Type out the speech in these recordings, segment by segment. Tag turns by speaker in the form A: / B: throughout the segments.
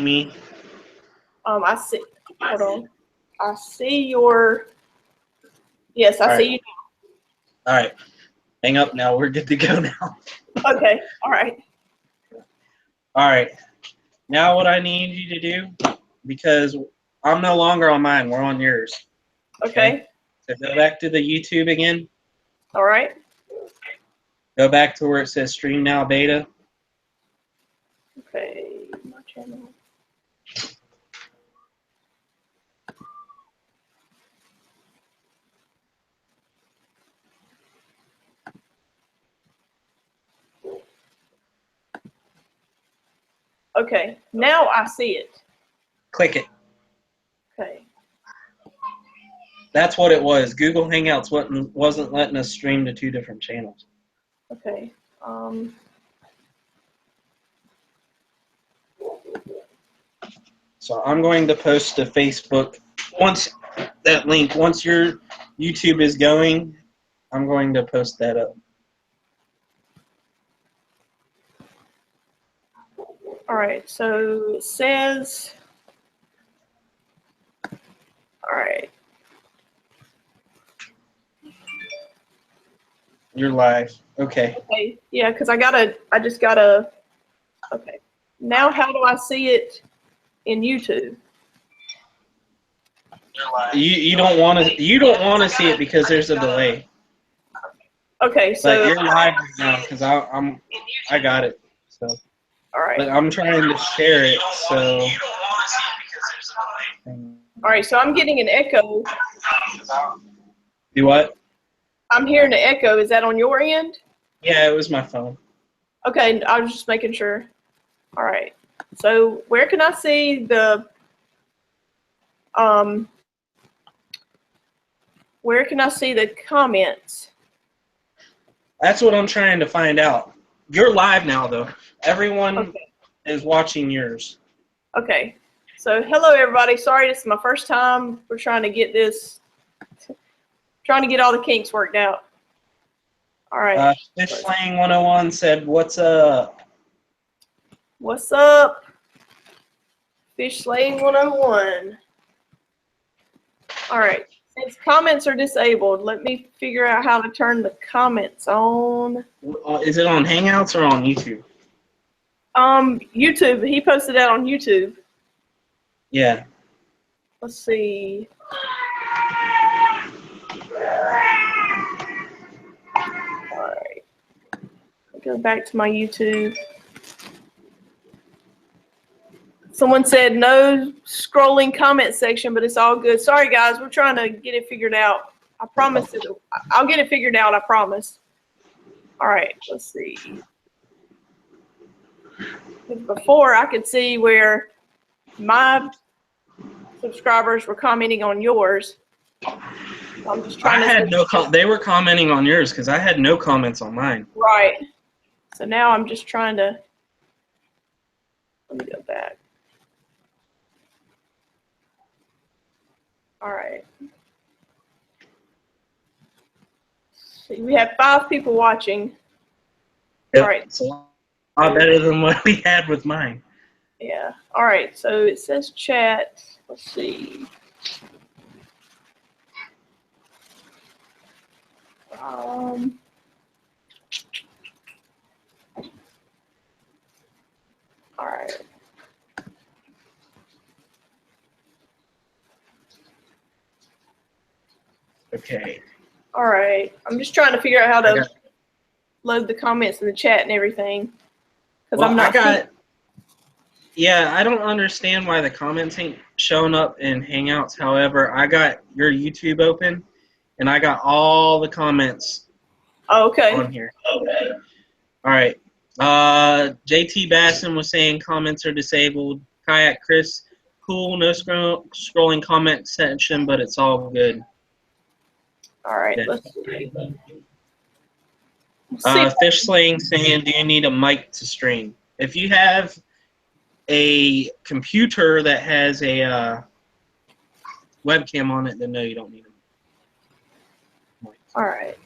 A: me?
B: I see. Hold on. I see your. Yes, I see you
A: All right. Hang up now. We're good to go now.
B: now. Okay. All right.
A: All right. Now what I need you to do, because I'm no longer on mine. We're on yours.
B: Okay.
A: So go back to the YouTube again.
B: All right.
A: Go back to where it says Stream Now Beta.
B: Okay. My channel. Okay. Now I see it.
A: Click it.
B: Okay.
A: That's what it was. Google Hangouts wasn't letting us stream to 2 different channels.
B: Okay.
A: So I'm going to post to Facebook. Once your YouTube is going, I'm going to post that up.
B: All right. So it says. All right.
A: You're live. Okay.
B: Okay. Yeah, because I just gotta. Okay. Now, how do I see it in YouTube?
A: You don't want to see it because there's a delay.
B: Okay, so
A: But you're live right now because I got it. So.
B: All right.
A: But I'm trying to share it, so.
B: All right, so I'm getting an echo.
A: Do what?
B: I'm hearing an echo. Is that on your end?
A: Yeah, it was my phone.
B: Okay, I was just making sure. All right. So where can I see the where can I see the comments?
A: That's what I'm trying to find out. You're live now, though. Everyone is watching yours.
B: Okay. So hello, everybody. Sorry, this is my first time. We're trying to get all the kinks worked out. All right.
A: Fish Slaying 101 said, "What's up?"
B: What's up? Fish Slaying 101. All right. Since comments are disabled, let me figure out how to turn the comments on.
A: Is it on Hangouts or on YouTube?
B: YouTube. He posted that on YouTube.
A: Yeah.
B: Let's see. All right. Go back to my YouTube. Someone said no scrolling comment section, but it's all good. Sorry, guys. We're trying to get it figured out. I promise I'll get it figured out. I promise. All right. Let's see. Before, I could see where my subscribers were commenting on yours. I'm just trying
A: they were commenting on yours because I had no comments on mine.
B: Right. So now I'm just trying to. Let me go back. All right. See, we have 5 people watching.
A: Yep.
B: All right.
A: It's a lot better than what we had with mine.
B: Yeah. All right. So it says chat. Let's see. All right.
A: Okay.
B: All right. I'm just trying to figure out how to load the comments in the chat and everything. Because I'm not.
A: Yeah, I don't understand why the comments ain't showing up in Hangouts. However, I got your YouTube open, and I got all the comments on here. Okay. All right. JT Basson was saying comments are disabled. Kayak Chris, cool, no scrolling comment section, but it's all good.
B: All right, let's see.
A: Fish Slaying saying, do you need a mic to stream? If you have a computer that has a webcam on it, then no, you don't need a mic.
B: All right.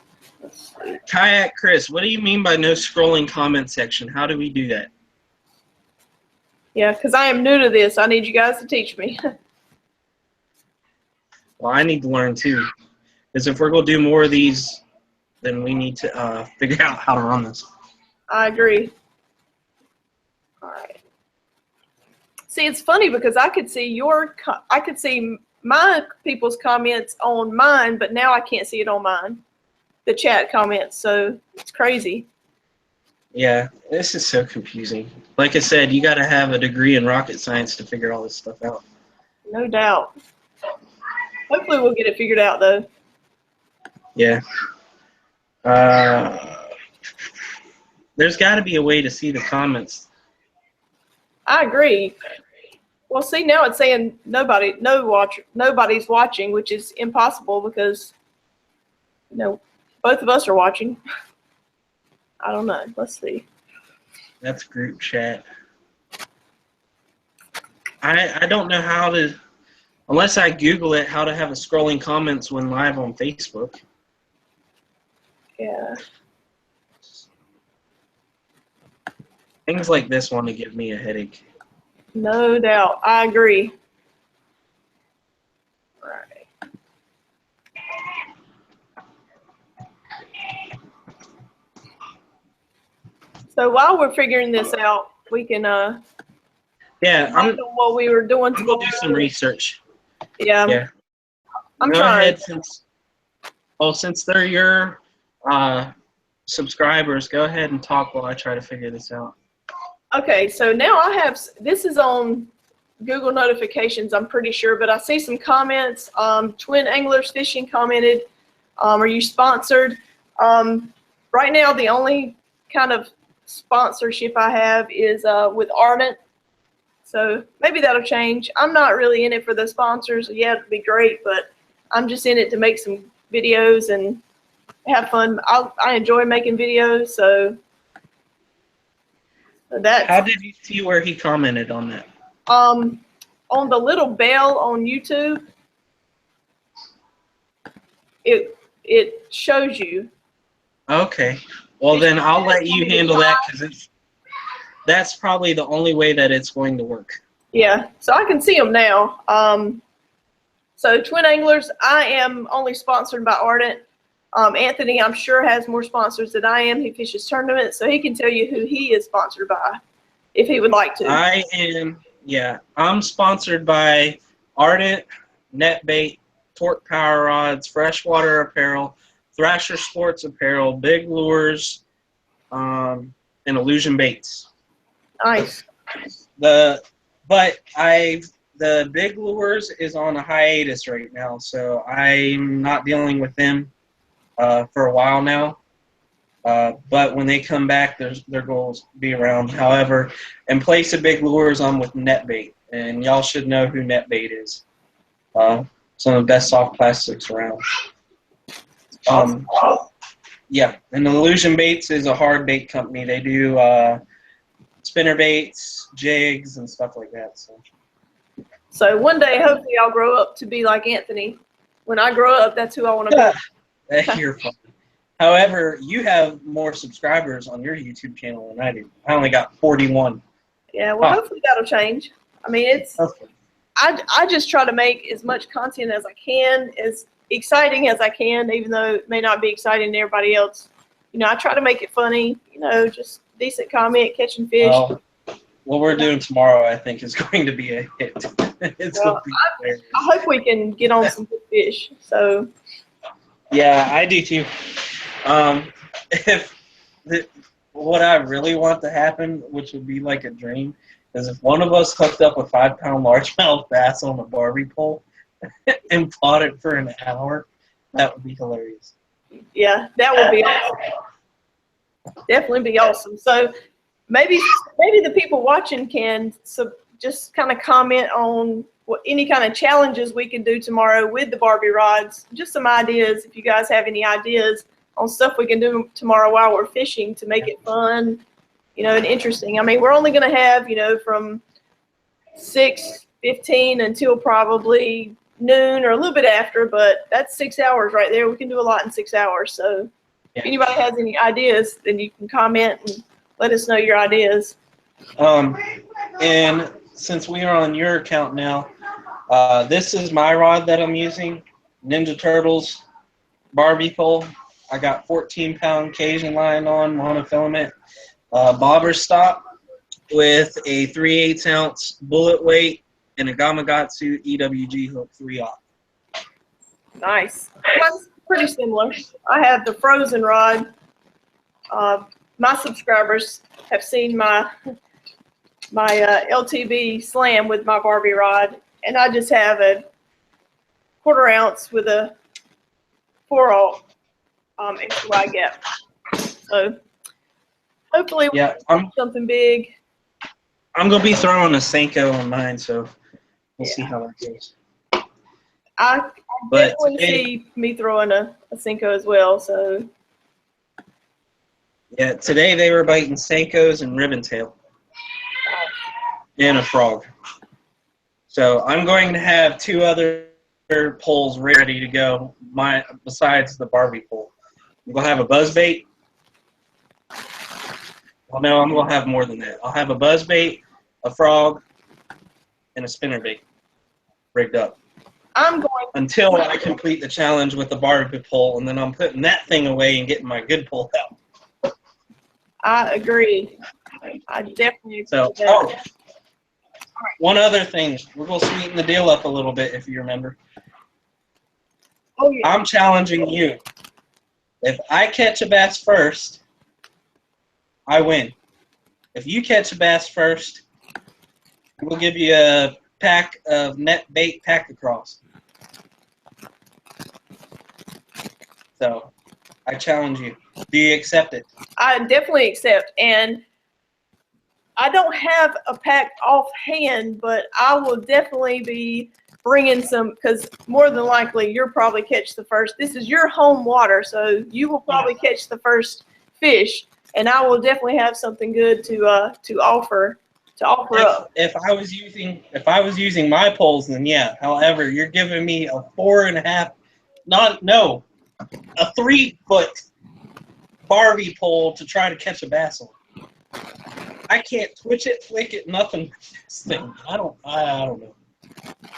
B: Let's see.
A: Kayak Chris, what do you mean by no scrolling comment section? How do we do that?
B: Yeah, because I am new to this. I need you guys to teach me.
A: Well, I need to learn too. Because if we're going to do more of these, then we need to figure out how to run this.
B: I agree. All right. See, it's funny because I could see my people's comments on mine, but now I can't see it on mine, the chat comments. So it's crazy.
A: Yeah, this is so confusing. Like I said, you got to have a degree in rocket science to figure all this stuff out.
B: No doubt. Hopefully we'll get it figured out, though.
A: Yeah. There's got to be a way to see the comments.
B: I agree. Well, see, now it's saying nobody's watching, which is impossible because, both of us are watching. I don't know. Let's see.
A: That's group chat. I don't know how to, unless I Google it, how to have a scrolling comments when live on Facebook.
B: Yeah.
A: Things like this want to give me a headache.
B: No doubt. I agree. All right. So while we're figuring this out, we can what we were doing.
A: I'm gonna do some research.
B: Yeah.
A: Yeah.
B: I'm
A: Go
B: trying.
A: ahead, since they're your subscribers, go ahead and talk while I try to figure this out.
B: Okay, so now this is on Google notifications, I'm pretty sure, but I see some comments. Twin Anglers Fishing commented, are you sponsored? Right now, the only kind of sponsorship I have is with Ardent, so maybe that'll change. I'm not really in it for the sponsors. Yeah, it'd be great, but I'm just in it to make some videos and have fun. I enjoy making videos, so that's.
A: How did you see where he commented on that?
B: On the little bell on YouTube, it shows you.
A: Okay. Well, then I'll let you handle that because that's probably the only way that it's going to work.
B: Yeah, so I can see them now. So Twin Anglers, I am only sponsored by Ardent. Anthony, I'm sure, has more sponsors than I am. He fishes tournaments, so he can tell you who he is sponsored by if he would like to.
A: I'm sponsored by Ardent, Netbait, Torque Power Rods, Freshwater Apparel, Thrasher Sports Apparel, Big Lures, and Illusion Baits.
B: Nice.
A: The Big Lures is on a hiatus right now, so I'm not dealing with them for a while now. But when they come back, their goals be around. However, in place of Big Lures, I'm with Netbait, and y'all should know who Netbait is. Some of the best soft plastics around. Yeah, and Illusion Baits is a hard bait company. They do spinner baits, jigs, and stuff like that.
B: So one day, hopefully, I'll grow up to be like Anthony. When I grow up, that's who I want to be.
A: You're fun. However, you have more subscribers on your YouTube channel than I do. I only got 41.
B: Yeah, well, hopefully that'll change. I mean, I just try to make as much content as I can, as exciting as I can, even though it may not be exciting to everybody else. I try to make it funny, just decent comment, catching fish.
A: Well, what we're doing tomorrow, I think, is going to be a hit. It's going to be hilarious.
B: I hope we can get on some good fish. So.
A: Yeah, I do too. What I really want to happen, which would be like a dream, is if one of us hooked up a 5-pound largemouth bass on a Barbie pole and fought it for an hour, that would be hilarious.
B: Yeah, that would be awesome. Definitely be awesome. So maybe the people watching can just kind of comment on any kind of challenges we can do tomorrow with the Barbie rods. Just some ideas. If you guys have any ideas on stuff we can do tomorrow while we're fishing to make it fun, and interesting. I mean, we're only going to have, from 6:15 until probably noon or a little bit after, but that's 6 hours right there. We can do a lot in 6 hours. So if anybody has any ideas, then you can comment and let us know your ideas.
A: And since we are on your account now, this is my rod that I'm using, Ninja Turtles Barbie pole. I got 14-pound Cajun line on monofilament, bobber stop with a 3/8 ounce bullet weight and a Gamakatsu EWG hook 3/0.
B: Nice. Mine's pretty similar. I have the frozen rod. My subscribers have seen my LTB slam with my Barbie rod, and I just have a 1/4 ounce with a 4/0 extra wide gap. So hopefully we'll do something big.
A: I'm gonna be throwing a Senko on mine, so we'll see how that goes.
B: I definitely see me throwing a Senko as well. So
A: yeah, today they were biting Senkos and ribbon tail and a frog. So I'm going to have 2 other poles ready to go. Besides the Barbie pole, I'm gonna have a buzzbait. Well, no, I'm gonna have more than that. I'll have a buzzbait, a frog, and a spinnerbait rigged up. Until I complete the challenge with the Barbie pole, and then I'm putting that thing away and getting my good pole out.
B: I agree. I definitely agree with that.
A: One other thing. We're going to sweeten the deal up a little bit, if you remember.
B: Oh, yeah.
A: I'm challenging you. If I catch a bass first, I win. If you catch a bass first, we'll give you a pack of net bait pack across. So, I challenge you. Do you accept it?
B: I definitely accept. And I don't have a pack offhand, but I will definitely be bringing some, because more than likely you'll probably catch the first. This is your home water, so you will probably catch the first fish, and I will definitely have something good to offer up.
A: If I was using my poles, then yeah. However, you're giving me a 4.5, a 3-foot Barbie pole to try to catch a bass on. I can't twitch it, flick it, nothing. This thing, I don't know.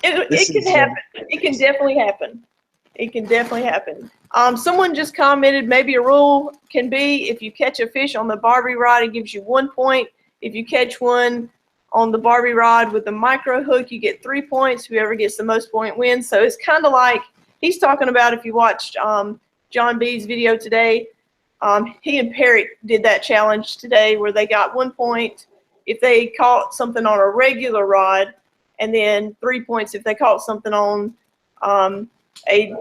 B: It can happen. It can definitely happen. It can definitely happen. Someone just commented maybe a rule can be if you catch a fish on the Barbie rod, it gives you 1 point. If you catch one on the Barbie rod with the micro hook, you get 3 points. Whoever gets the most point wins. So it's kind of like he's talking about if you watched John B's video today. He and Parrot did that challenge today where they got 1 point if they caught something on a regular rod, and then 3 points if they caught something on a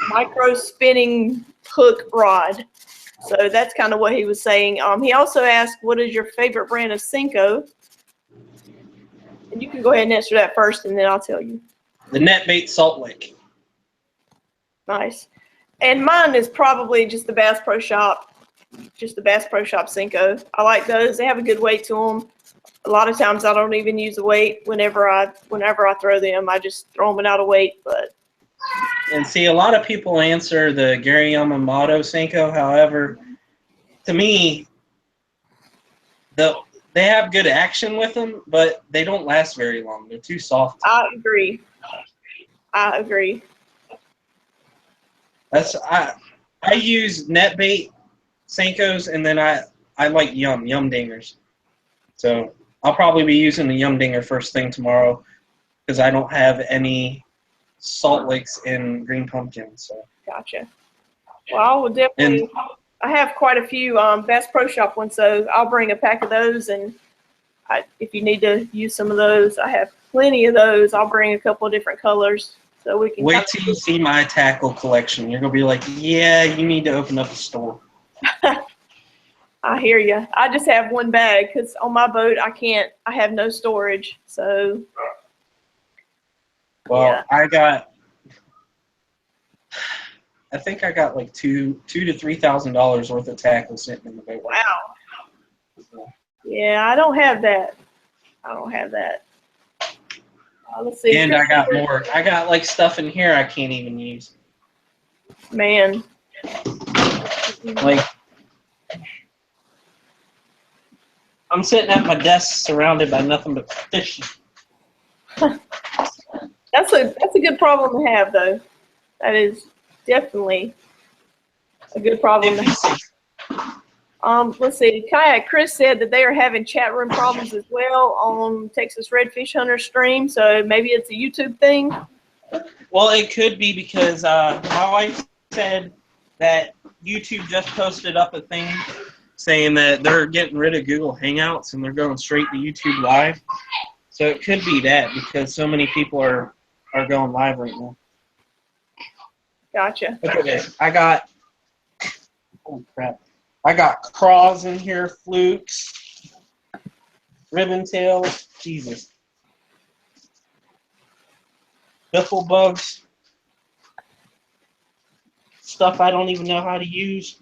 B: micro spinning hook rod. So that's kind of what he was saying. He also asked, what is your favorite brand of Senko? And you can go ahead and answer that first, and then I'll tell you.
A: The Netbait Salt Lake.
B: Nice. And mine is probably just the Bass Pro Shop, Senko. I like those. They have a good weight to them. A lot of times I don't even use a weight whenever I throw them. I just throw them without a weight.
A: And see, a lot of people answer the Gary Yamamoto Senko. However, to me, they have good action with them, but they don't last very long. They're too soft.
B: I agree.
A: I use Netbait Senkos, and then I like Yum Dingers. So I'll probably be using the Yum Dinger first thing tomorrow because I don't have any Salt Lakes in Green Pumpkin. So
B: gotcha. Well, I will definitely. I have quite a few Bass Pro Shop ones, so I'll bring a pack of those. And if you need to use some of those, I have plenty of those. I'll bring a couple of different colors. So we can
A: wait till you see my tackle collection. You're going to be like, yeah, you need to open up a store.
B: I hear you. I just have one bag because on my boat, I have no storage. So,
A: well, yeah. I think I got like $2,000 to $3,000 worth of tackle sitting in the boat.
B: Wow. Yeah, I don't have that. Let's see.
A: And I got more. I got like stuff in here I can't even use. I'm sitting at my desk surrounded by nothing but fish.
B: That's a good problem to have, though. That is definitely a good problem to have. Let's see. Kayak Chris said that they are having chat room problems as well on Texas Redfish Hunter stream, so maybe it's a YouTube thing.
A: Well, it could be because my wife said that YouTube just posted up a thing saying that they're getting rid of Google Hangouts and they're going straight to YouTube Live. So it could be that because so many people are going live right now.
B: Gotcha.
A: Look at this. I got, holy crap. I got craws in here, flukes, ribbon tails, Jesus. Biffle bugs. Stuff I don't even know how to use.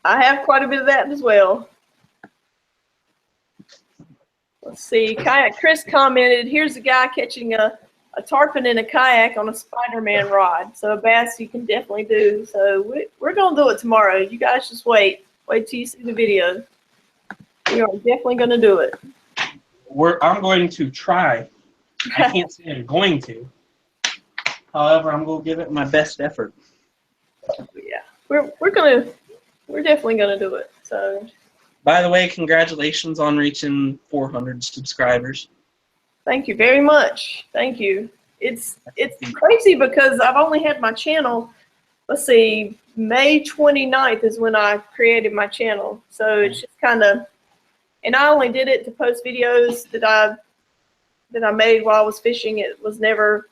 B: I have quite a bit of that as well. Let's see. Kayak Chris commented, here's a guy catching a tarpon in a kayak on a Spider-Man rod. So a bass you can definitely do. So we're going to do it tomorrow. You guys just wait. Wait till you see the video. We are definitely going to do it.
A: I'm going to try. I can't say I'm going to. However, I'm going to give it my best effort.
B: Yeah. We're definitely going to do it. So.
A: By the way, congratulations on reaching 400 subscribers.
B: Thank you very much. Thank you. It's crazy because I've only had my channel, let's see, May 29th is when I created my channel. So it's just kind of, and I only did it to post videos that I made while I was fishing. It was never,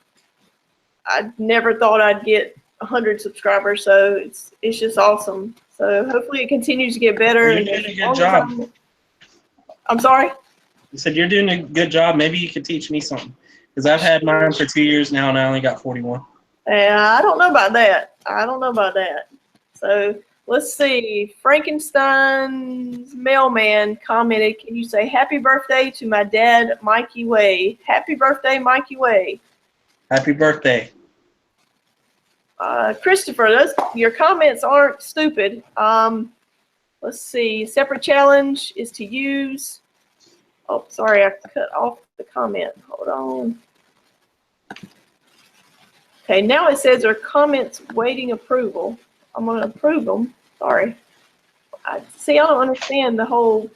B: I never thought I'd get 100 subscribers. So it's just awesome. So hopefully it continues to get better.
A: You're doing a good job.
B: I'm sorry?
A: You said you're doing a good job. Maybe you could teach me something. Because I've had mine for 2 years now and I only got 41.
B: I don't know about that. I don't know about that. So let's see. Frankenstein's mailman commented, can you say happy birthday to my dad, Mikey Way? Happy birthday, Mikey Way.
A: Happy birthday.
B: Christopher, your comments aren't stupid. Let's see. Separate challenge is to use. Oh, sorry, I cut off the comment. Hold on. Okay, now it says our comments waiting approval. I'm going to approve them. Sorry. I don't understand the whole.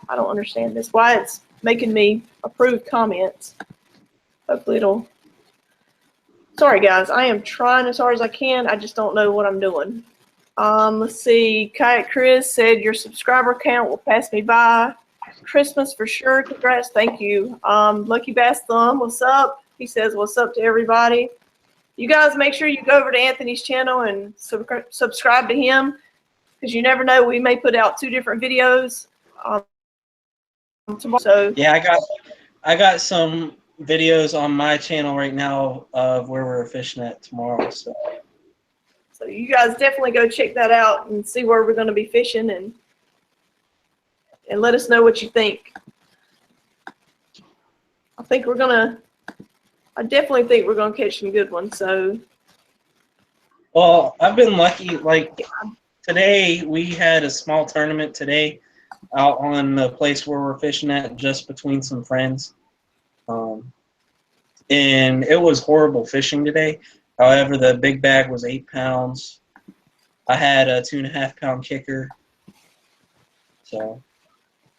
B: I don't understand this. Why it's making me approve comments. Hopefully it'll. Sorry, guys. I am trying as hard as I can. I just don't know what I'm doing. Let's see. Kayak Chris said your subscriber count will pass me by. Christmas for sure. Congrats. Thank you. Lucky Bass Thumb, what's up? He says, what's up to everybody? You guys make sure you go over to Anthony's channel and subscribe to him because you never know. We may put out 2 different videos tomorrow. So
A: yeah, I got some videos on my channel right now of where we're fishing at tomorrow. So
B: you guys definitely go check that out and see where we're going to be fishing and let us know what you think. I definitely think we're gonna catch some good ones. So,
A: well, I've been lucky. Like today, we had a small tournament today out on the place where we're fishing at, just between some friends. And it was horrible fishing today. However, the big bag was 8 pounds. I had a 2.5 pound kicker. So.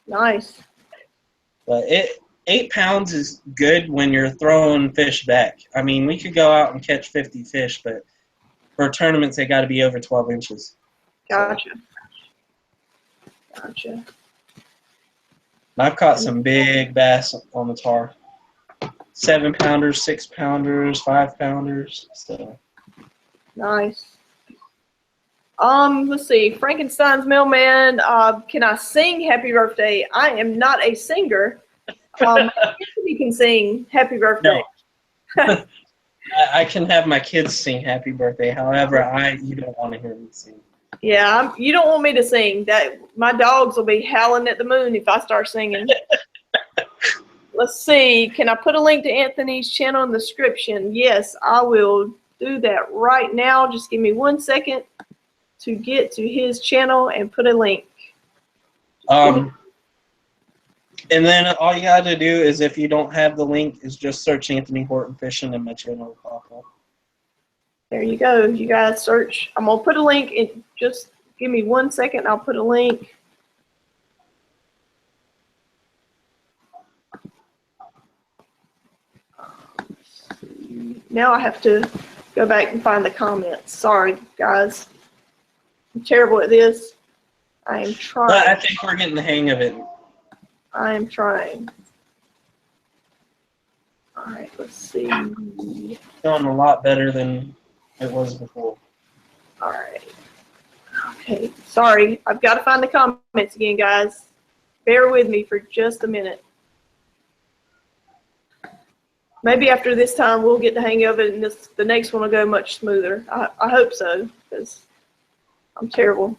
B: Nice.
A: But 8 pounds is good when you're throwing fish back. I mean, we could go out and catch 50 fish, but for tournaments, they got to be over 12 inches.
B: Gotcha. Gotcha.
A: And I've caught some big bass on the tar. 7 pounders, 6 pounders, 5 pounders. So.
B: Nice. Let's see. Frankenstein's mailman. Can I sing Happy Birthday? I am not a singer. Anthony can sing Happy Birthday.
A: No. I can have my kids sing Happy Birthday. However, you don't want to hear me sing.
B: Yeah, you don't want me to sing. That my dogs will be howling at the moon if I start singing. Let's see. Can I put a link to Anthony's channel in the description? Yes, I will do that right now. Just give me 1 second to get to his channel and put a link.
A: And then all you got to do is, if you don't have the link, is just search Anthony Horton Fishing and my channel will pop up.
B: There you go. You guys search. I'm going to put a link in. Just give me 1 second. I'll put a link. Now I have to go back and find the comments. Sorry, guys. I'm terrible at this. I am trying.
A: But I think we're getting the hang of it.
B: I am trying. All right, let's see.
A: Doing a lot better than it was before.
B: All right. Okay. Sorry, I've got to find the comments again, guys. Bear with me for just a minute. Maybe after this time we'll get the hang of it, and the next one will go much smoother. I hope so, because I'm terrible.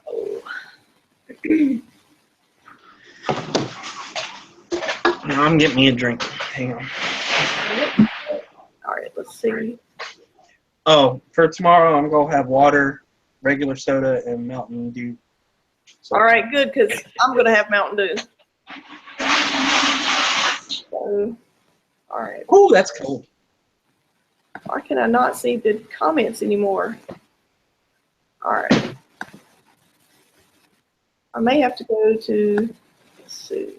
B: Oh.
A: Now I'm getting me a drink. Hang on.
B: All right, let's see.
A: Oh, for tomorrow I'm going to have water, regular soda, and Mountain Dew. So.
B: All right, good, because I'm going to have Mountain Dew. So, all right.
A: Oh, that's cold.
B: Why can I not see the comments anymore? All right. I may have to go to, let's see.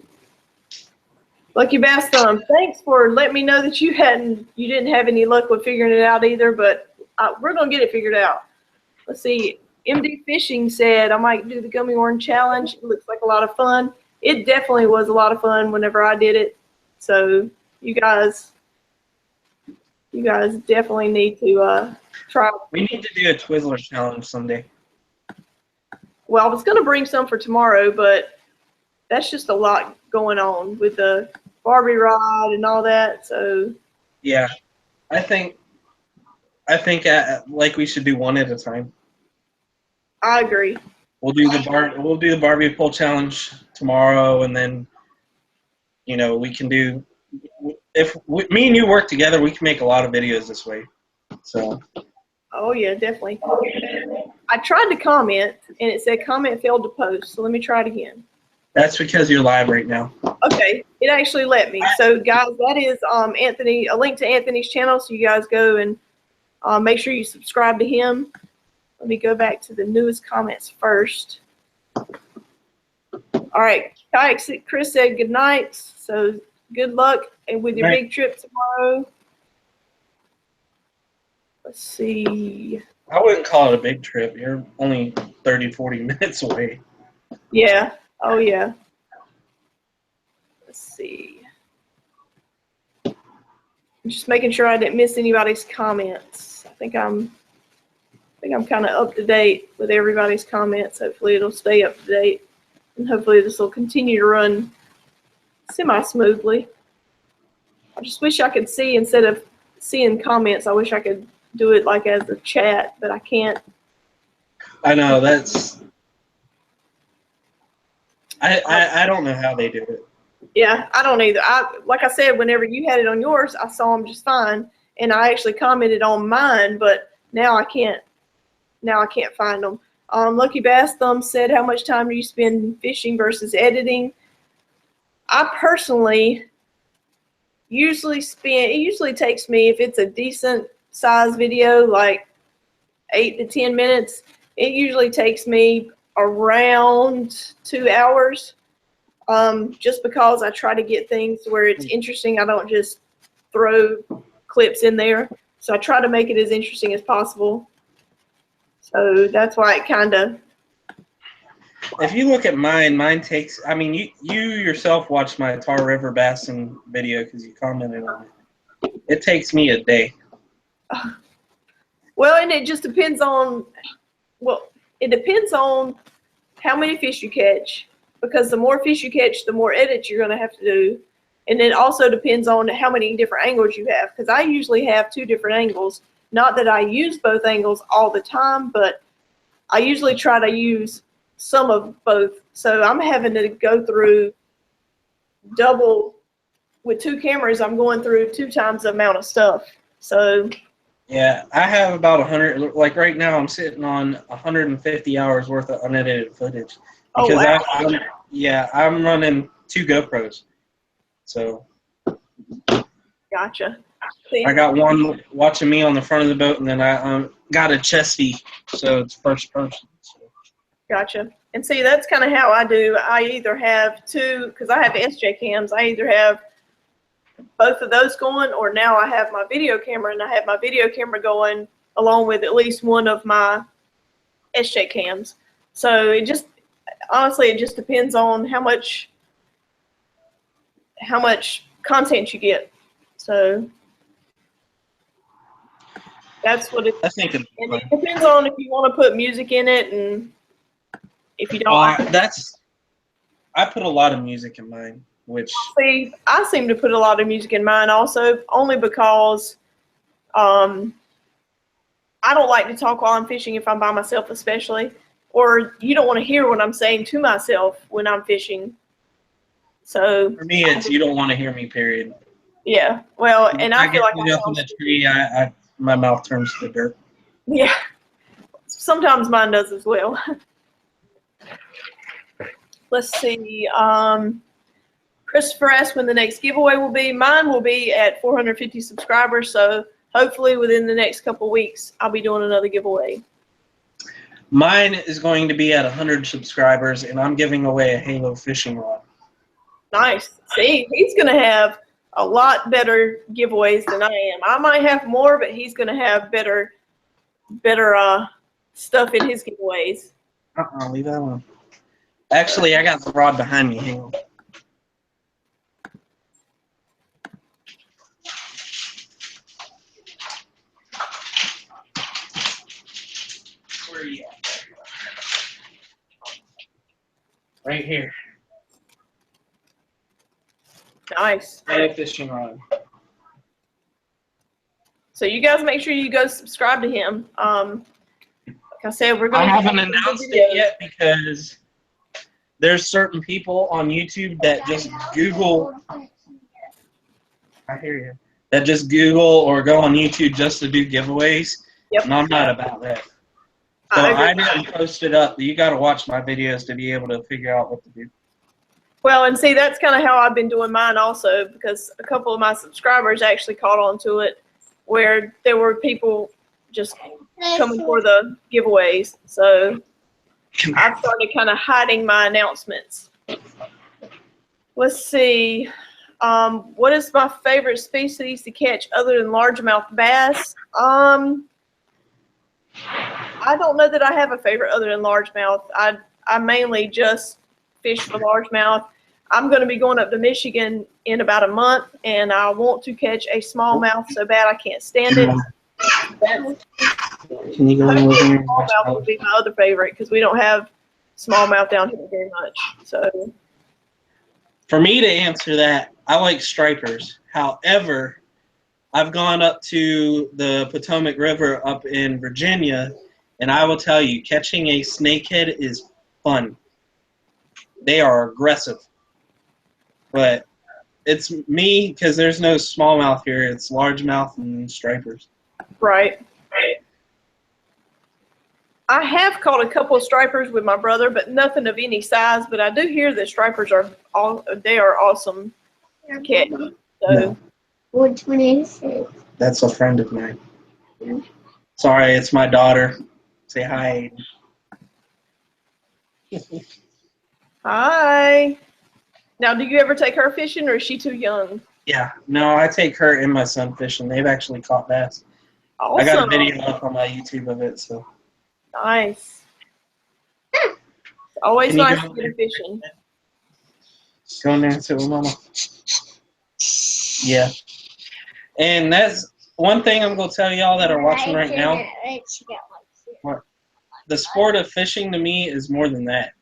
B: Lucky Bass Thumb, thanks for letting me know that you didn't have any luck with figuring it out either, but we're going to get it figured out. Let's see. MD Fishing said I might do the gummy worm challenge. It looks like a lot of fun. It definitely was a lot of fun whenever I did it. So you guys definitely need to try.
A: We need to do a Twizzler challenge someday.
B: Well, I was going to bring some for tomorrow, but that's just a lot going on with the Barbie Rod and all that. So
A: yeah, I think like we should do one at a time.
B: I agree.
A: We'll do the Barbie pole challenge tomorrow, and then we can do, if me and you work together, we can make a lot of videos this way. So.
B: Oh yeah, definitely. I tried to comment and it said comment failed to post. So let me try it again.
A: That's because you're live right now.
B: Okay, it actually let me. So guys, that is a link to Anthony's channel. So you guys go and make sure you subscribe to him. Let me go back to the newest comments first. All right, Kayak Chris said good night. So good luck and with your big trip tomorrow. Let's see.
A: I wouldn't call it a big trip. You're only 30, 40 minutes away.
B: Yeah. Oh, yeah. Let's see. I'm just making sure I didn't miss anybody's comments. I think I'm kind of up to date with everybody's comments. Hopefully it'll stay up to date. And hopefully this will continue to run semi-smoothly. I just wish I could see, instead of seeing comments, I wish I could do it like as a chat, but I can't.
A: I know, that's... I don't know how they do it.
B: Yeah, I don't either. Like I said, whenever you had it on yours, I saw them just fine, and I actually commented on mine, but now I can't. Now I can't find them. Lucky Bass Thumb said, "How much time do you spend fishing versus editing?" I personally usually spend. It usually takes me, if it's a decent size video, like 8 to 10 minutes. It usually takes me around 2 hours, just because I try to get things where it's interesting. I don't just throw clips in there, so I try to make it as interesting as possible. So that's why it kind of.
A: If you look at mine takes. I mean, you yourself watched my Tar River Bassin video because you commented on it. It takes me a day.
B: Well, and it just depends on. Well, it depends on how many fish you catch, because the more fish you catch, the more edits you're going to have to do. And it also depends on how many different angles you have, because I usually have 2 different angles. Not that I use both angles all the time, but I usually try to use some of both. So I'm having to go through double with 2 cameras. I'm going through 2 times the amount of stuff. So
A: Yeah, I have about 100. Like right now, I'm sitting on 150 hours worth of unedited footage
B: Oh,
A: because
B: wow.
A: I'm running 2 GoPros. So
B: Gotcha. See,
A: I got one watching me on the front of the boat, and then I got a chesty, so it's first person. So.
B: gotcha. And see, that's kind of how I do. I either have two, because I have SJ cams. I either have both of those going, or now I have my video camera, and I have my video camera going along with at least one of my SJ cams. So it just, honestly, it just depends on how much content you get. So that's what it.
A: I think
B: And it depends on if you want to put music in it, and if you don't.
A: I put a lot of music in mine, which
B: See, I seem to put a lot of music in mine also, only because I don't like to talk while I'm fishing if I'm by myself, especially, or you don't want to hear what I'm saying to myself when I'm fishing. So
A: for me, it's you don't want to hear me. Period.
B: Yeah, well, and I feel like
A: I get up in the tree, my mouth turns to dirt.
B: Yeah, sometimes mine does as well. Let's see. Christopher asked when the next giveaway will be. Mine will be at 450 subscribers, so hopefully within the next couple weeks, I'll be doing another giveaway.
A: Mine is going to be at 100 subscribers, and I'm giving away a Halo fishing rod.
B: Nice. See, he's going to have a lot better giveaways than I am. I might have more, but he's going to have better stuff in his giveaways.
A: Leave that alone. Actually, I got the rod behind me. Hang on. Where are you at? Right here.
B: Nice.
A: Right fishing rod.
B: So you guys make sure you go subscribe to him. Like I said, we're going to.
A: I haven't announced it yet because there's certain people on YouTube that just Google. I hear you. That just Google or go on YouTube just to do giveaways.
B: Yep.
A: And I'm not about that. So I didn't post it up. You got to watch my videos to be able to figure out what to do.
B: Well, and see, that's kind of how I've been doing mine also, because a couple of my subscribers actually caught on to it, where there were people just coming for the giveaways. So I started kind of hiding my announcements. Let's see. What is my favorite species to catch other than largemouth bass? I don't know that I have a favorite other than largemouth. I mainly just fish for largemouth. I'm going to be going up to Michigan in about a month, and I want to catch a smallmouth so bad I can't stand it.
A: Can you go over here?
B: Smallmouth would be my other favorite because we don't have smallmouth down here very much. So,
A: for me to answer that, I like stripers. However, I've gone up to the Potomac River up in Virginia, and I will tell you, catching a snakehead is fun. They are aggressive. But it's me, because there's no smallmouth here. It's largemouth and stripers.
B: Right. I have caught a couple of stripers with my brother, but nothing of any size. But I do hear that stripers are awesome to catch. So.
A: No.
C: Which one is it?
A: That's a friend of mine. Sorry, it's my daughter. Say hi.
B: Hi. Now, do you ever take her fishing, or is she too young?
A: Yeah. No, I take her and my son fishing. They've actually caught bass.
B: Awesome.
A: I got a video up on my YouTube of it. So.
B: Nice. It's always nice to get fishing.
A: Go in there and sit with Mama. Yeah. And that's one thing I'm going to tell y'all that are watching right now. What? The sport of fishing to me is more than that.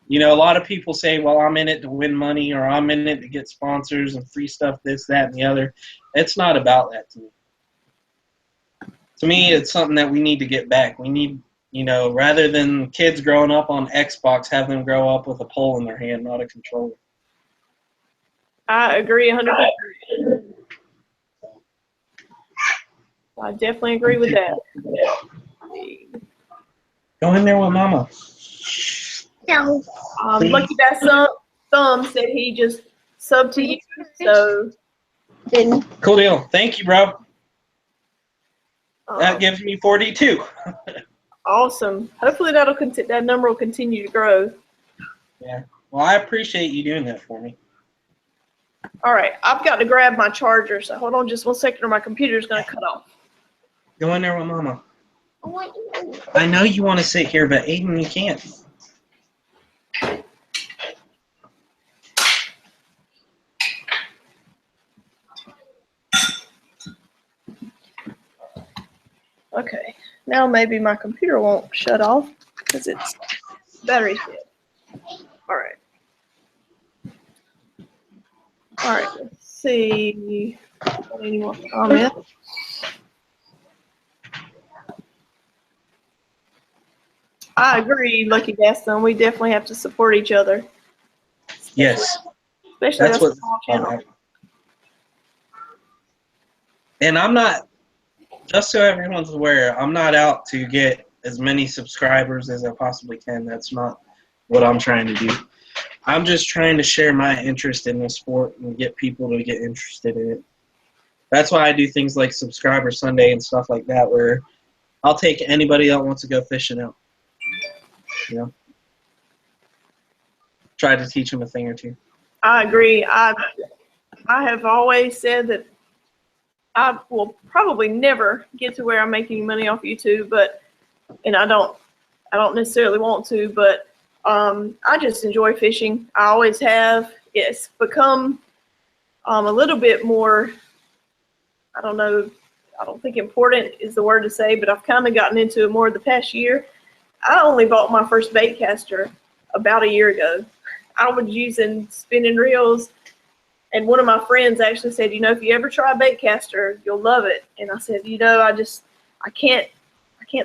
A: You know, a lot of people say, well, I'm in it to win money, or I'm in it to get sponsors and free stuff, this, that, and the other. It's not about that to me. To me, it's something that we need to get back. We need, you know, rather than kids growing up on Xbox, have them grow up with a pole in their hand, not a controller.
B: I agree 100%. I definitely agree with that.
A: Go in there with Mama.
C: No.
B: Lucky that Thumb said he just subbed to you, so.
A: Cool deal. Thank you, bro. That
B: Um,
A: gives me 42.
B: Awesome. Hopefully that number will continue to grow.
A: Yeah. Well, I appreciate you doing that for me.
B: All right, I've got to grab my charger, so hold on just 1 second or my computer's going to cut off.
A: Go in there with Mama. I know you want to sit here, but Aiden, you can't.
B: Okay, now maybe my computer won't shut off because it's battery's dead. All right. All right, let's see. Any more comments? I agree, Lucky Gaston. We definitely have to support each other.
A: Yes.
B: Especially
A: That's
B: a
A: what.
B: small channel.
A: And I'm not, just so everyone's aware, I'm not out to get as many subscribers as I possibly can. That's not what I'm trying to do. I'm just trying to share my interest in the sport and get people to get interested in it. That's why I do things like Subscriber Sunday and stuff like that, where I'll take anybody that wants to go fishing out. You know, try to teach them a thing or two.
B: I agree. I have always said that I will probably never get to where I'm making money off YouTube, and I don't necessarily want to, but I just enjoy fishing. I always have. It's become a little bit more, I don't know, I don't think important is the word to say, but I've kind of gotten into it more the past year. I only bought my first bait caster about a year ago. I was using spinning reels, and one of my friends actually said, you know, if you ever try a bait caster, you'll love it. And I said, you know, I can't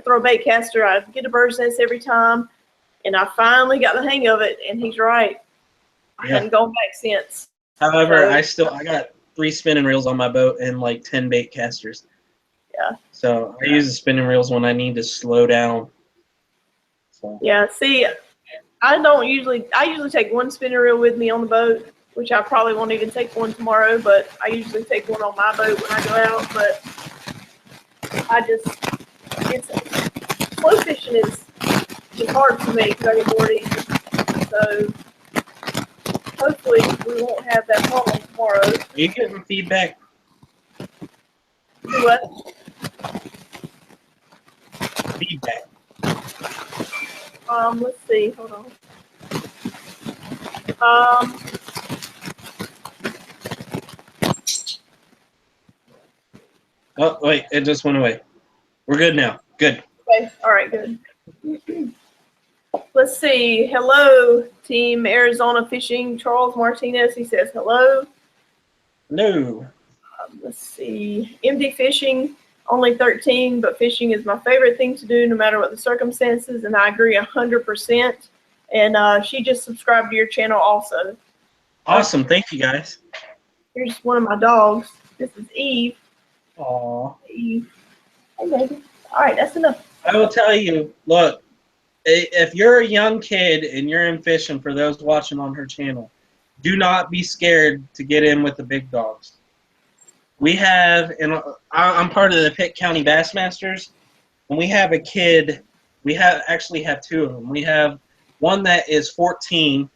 B: throw a bait caster. I get a bird's nest every time, and I finally got the hang of it, and he's right. I haven't gone back since.
A: However, I got 3 spinning reels on my boat and like 10 bait casters.
B: Yeah.
A: So I use the spinning reels when I need to slow down. So.
B: Yeah, see, I usually take 1 spinning reel with me on the boat, which I probably won't even take one tomorrow, but I usually take one on my boat when I go out. But slow fishing is hard for me because I get bored easy. So hopefully we won't have that problem tomorrow.
A: Are you getting feedback?
B: Do what?
A: Feedback.
B: Let's see. Hold on.
A: Oh, wait, it just went away. We're good now. Good.
B: Okay. All right, good. Let's see. Hello, Team Arizona Fishing. Charles Martinez, he says hello.
A: No.
B: Let's see. MD Fishing, only 13, but fishing is my favorite thing to do no matter what the circumstances, and I agree 100%. And she just subscribed to your channel also.
A: Awesome. Thank you, guys.
B: Here's one of my dogs. This is Eve.
A: Aw.
B: Eve. Hey, baby. All right, that's enough.
A: I will tell you, look, if you're a young kid and you're in fishing, for those watching on her channel, do not be scared to get in with the big dogs. We have, and I'm part of the Pitt County Bassmasters, and we have a kid, actually have 2 of them. We have one that is 14,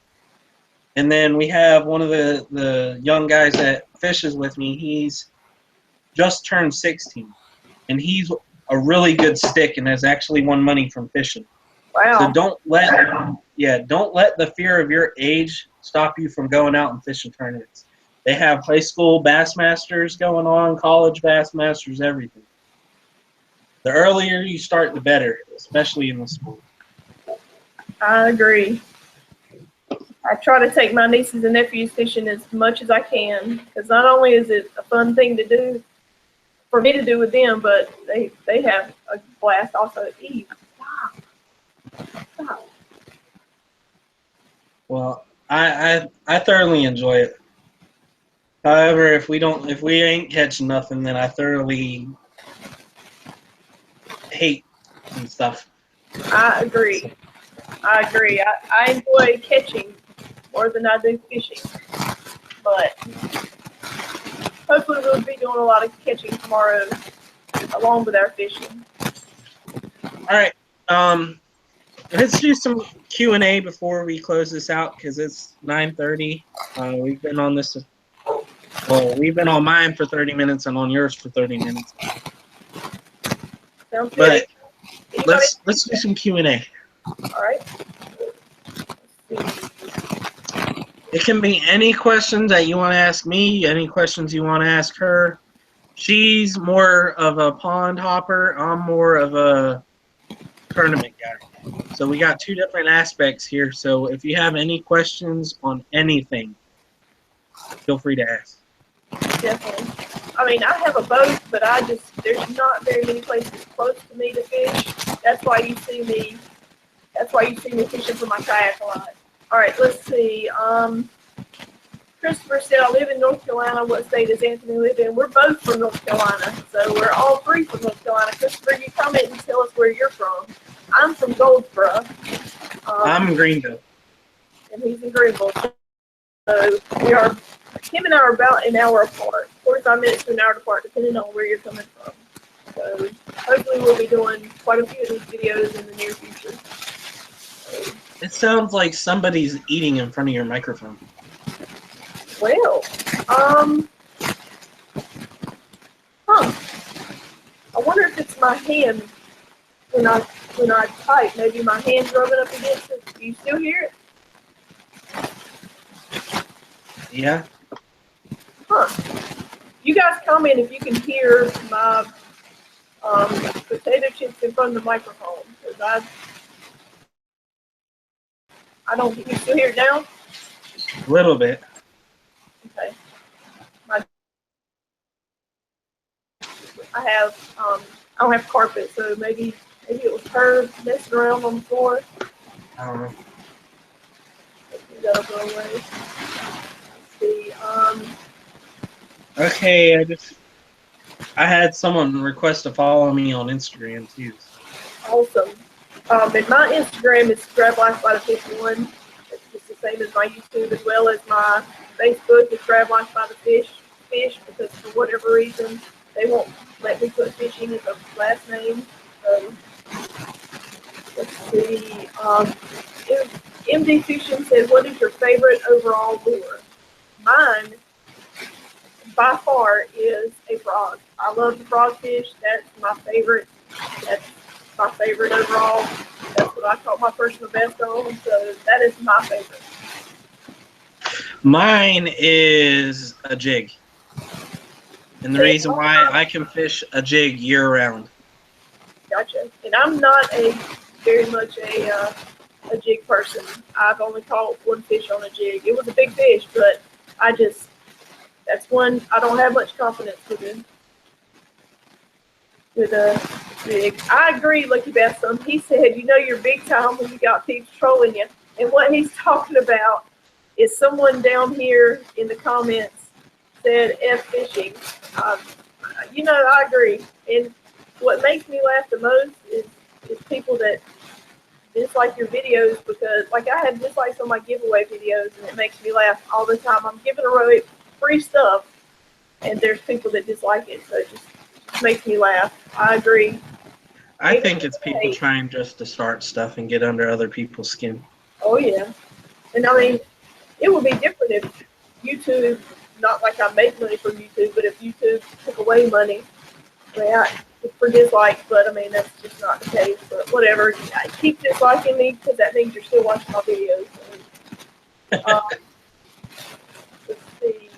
A: and then we have one of the young guys that fishes with me. He's just turned 16, and he's a really good stick and has actually won money from fishing.
B: Wow.
A: So don't let the fear of your age stop you from going out and fishing tournaments. They have high school Bassmasters going on, college Bassmasters, everything. The earlier you start, the better, especially in the sport.
B: I agree. I try to take my nieces and nephews fishing as much as I can, because not only is it a fun thing to do for me to do with them, but they have a blast also. Eve, stop.
A: Well, I thoroughly enjoy it. However, if we ain't catching nothing, then I thoroughly hate and stuff.
B: I agree. I enjoy catching more than I do fishing. But hopefully we'll be doing a lot of catching tomorrow along with our fishing.
A: All right. Let's do some Q&A before we close this out because it's 9:30. We've been on this. Well, we've been on mine for 30 minutes and on yours for 30 minutes.
B: Sounds
A: But
B: good.
A: let's do some Q&A.
B: All right.
A: It can be any questions that you want to ask me, any questions you want to ask her. She's more of a pond hopper. I'm more of a tournament guy. So we got two different aspects here. So if you have any questions on anything, feel free to ask.
B: Definitely. I mean, I have a boat, but there's not very many places close to me to fish. That's why you see me fishing for my kayak a lot. All right, let's see. Christopher said, I live in North Carolina. What state does Anthony live in? We're both from North Carolina, so we're all three from North Carolina. Christopher, you comment and tell us where you're from. I'm from Goldsboro.
A: I'm in Greenville.
B: And he's in Greenville. So him and I are about an hour apart, 45 minutes to an hour apart, depending on where you're coming from. So hopefully we'll be doing quite a few of these videos in the near future.
A: It sounds like somebody's eating in front of your microphone.
B: Well, I wonder if it's my hand when I type. Maybe my hand's rubbing up against it. Do you still hear it?
A: Yeah.
B: Huh. You guys comment if you can hear my potato chips in front of the microphone. Because I don't. You still hear it now?
A: A little bit.
B: Okay. I don't have carpet, so maybe it was her messing around on the floor.
A: I don't know.
B: That'll go away. Let's see.
A: Okay, I had someone request to follow me on Instagram too.
B: Awesome. And my Instagram is Crab Life by the 51. It's just the same as my YouTube, as well as my Facebook is Crab Life by the Fish, because for whatever reason they won't let me put fishing as a last name. So let's see. MD Fishing says, what is your favorite overall lure? Mine, by far, is a frog. I love the frogfish. That's my favorite. That's my favorite overall. That's what I caught my personal best on. So that is my favorite.
A: Mine is a jig. And the reason why I can fish a jig year round.
B: Gotcha. And I'm not very much a jig person. I've only caught one fish on a jig. It was a big fish, but that's one I don't have much confidence with a jig. I agree, Lucky Bassum. He said, you're big time when you got people trolling you. And what he's talking about is someone down here in the comments said F fishing. I agree. And what makes me laugh the most is people that dislike your videos, because like I have dislikes on my giveaway videos and it makes me laugh all the time. I'm giving away free stuff and there's people that dislike it, so it just makes me laugh. I agree.
A: I think it's people trying just to start stuff and get under other people's skin.
B: Oh yeah. And I mean, it would be different if YouTube, not like I make money from YouTube, but if YouTube took away money, for dislikes, but I mean, that's just not the case. But whatever, keep disliking me because that means you're still watching my videos. So, let's see.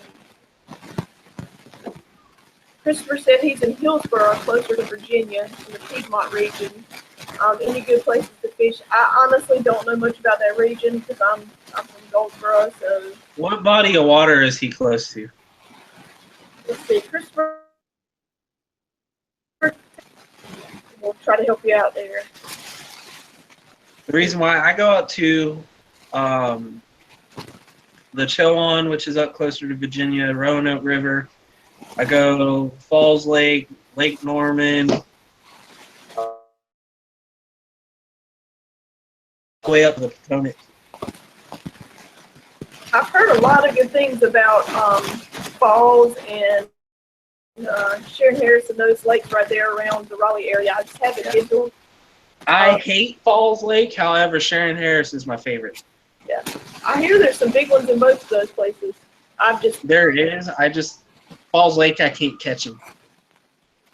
B: Christopher said he's in Hillsboro, closer to Virginia, in the Piedmont region. Any good places to fish? I honestly don't know much about that region because I'm from Goldsboro. So,
A: what body of water is he close to?
B: let's see, Christopher. We'll try to help you out there.
A: The reason why I go out to the Chowan, which is up closer to Virginia, Roanoke River. I go Falls Lake, Lake Norman, way up the Potomac.
B: I've heard a lot of good things about Falls and Sharon Harris and those lakes right there around the Raleigh area. I just haven't been to them.
A: I hate Falls Lake, however, Sharon Harris is my favorite.
B: Yeah, I hear there's some big ones in both of those places.
A: There is. Falls Lake, I can't catch him.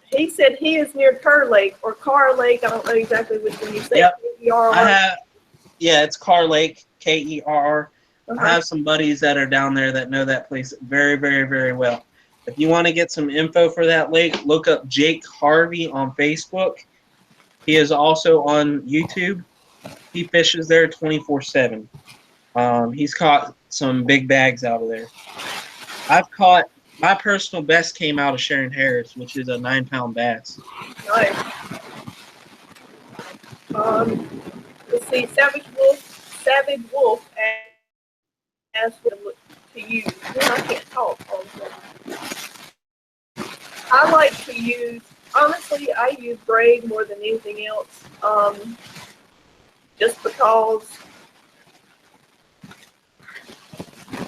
B: He said he is near Kerr Lake or Carr Lake. I don't know exactly which one you say.
A: Yep.
B: Kerr.
A: It's Carr Lake, Kerr.
B: Uh-huh.
A: I have some buddies that are down there that know that place very, very, very well. If you want to get some info for that lake, look up Jake Harvey on Facebook. He is also on YouTube. He fishes there 24/7. He's caught some big bags out of there. My personal best came out of Sharon Harris, which is a 9-pound bass.
B: Nice. Let's see, Savage Wolf asked what to use. Well, I can't talk. I like to use, honestly, I use braid more than anything else. Just because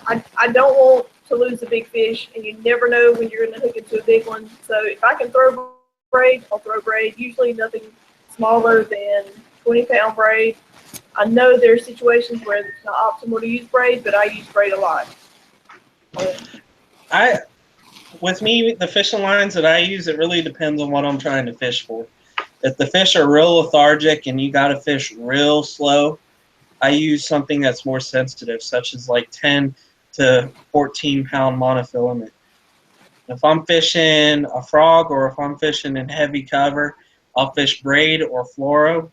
B: I don't want to lose a big fish, and you never know when you're going to hook into a big one. So if I can throw braid, I'll throw braid. Usually nothing smaller than 20-pound braid. I know there are situations where it's not optimal to use braid, but I use braid a lot.
A: With me, the fishing lines that I use, it really depends on what I'm trying to fish for. If the fish are real lethargic and you got to fish real slow, I use something that's more sensitive, such as like 10 to 14-pound monofilament. If I'm fishing a frog or if I'm fishing in heavy cover, I'll fish braid or fluoro.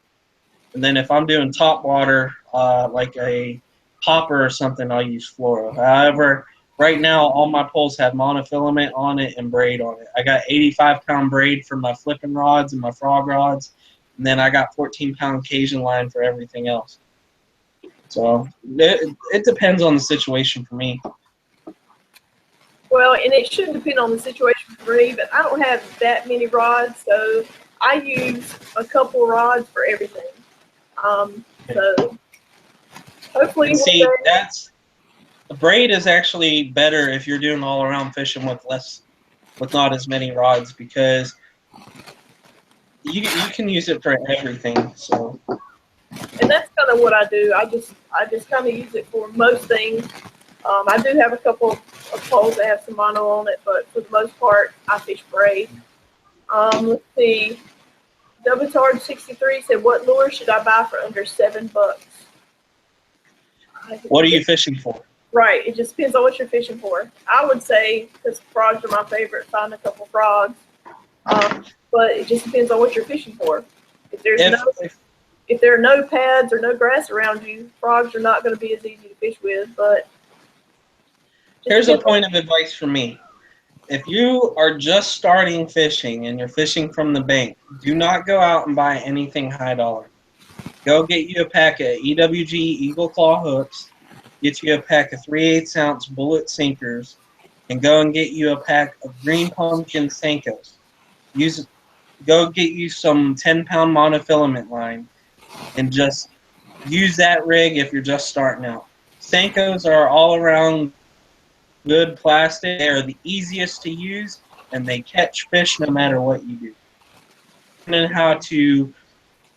A: And then if I'm doing top water, like a popper or something, I'll use fluoro. However, right now, all my poles have monofilament on it and braid on it. I got 85-pound braid for my flipping rods and my frog rods, and then I got 14-pound Cajun line for everything else. So it depends on the situation for me.
B: Well, and it should depend on the situation for me, but I don't have that many rods, so I use a couple rods for everything. So hopefully,
A: see, the braid is actually better if you're doing all around fishing with not as many rods, because you can use it for everything. So.
B: And that's kind of what I do. I just kind of use it for most things. I do have a couple of poles that have some mono on it, but for the most part, I fish braid. Let's see. Double-Tard63 said, "What lure should I buy for under $7?"
A: What are you fishing for?
B: Right. It just depends on what you're fishing for. I would say, because frogs are my favorite, find a couple frogs. But it just depends on what you're fishing for. If there are no pads or no grass around you, frogs are not going to be as easy to fish with. But
A: here's a point of advice for me. If you are just starting fishing and you're fishing from the bank, do not go out and buy anything high dollar. Go get you a pack of EWG Eagle Claw hooks, get you a pack of 3/8 ounce bullet sinkers, and go and get you a pack of green pumpkin Senkos. Go get you some 10-pound monofilament line and just use that rig if you're just starting out. Senkos are all around good plastic. They are the easiest to use, and they catch fish no matter what you do. And how to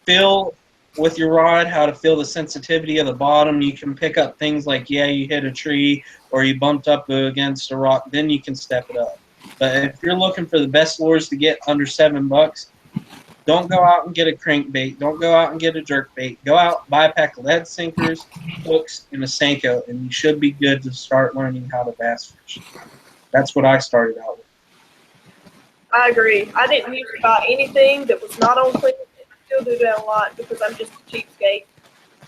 A: feel with your rod, how to feel the sensitivity of the bottom. You can pick up things like, you hit a tree or you bumped up against a rock, then you can step it up. But if you're looking for the best lures to get under $7, don't go out and get a crankbait. Don't go out and get a jerkbait. Go out, buy a pack of lead sinkers, hooks, and a Senko, and you should be good to start learning how to bass fish. That's what I started out with.
B: I agree. I didn't used to buy anything that was not on clean. I still do that a lot because I'm just a cheapskate.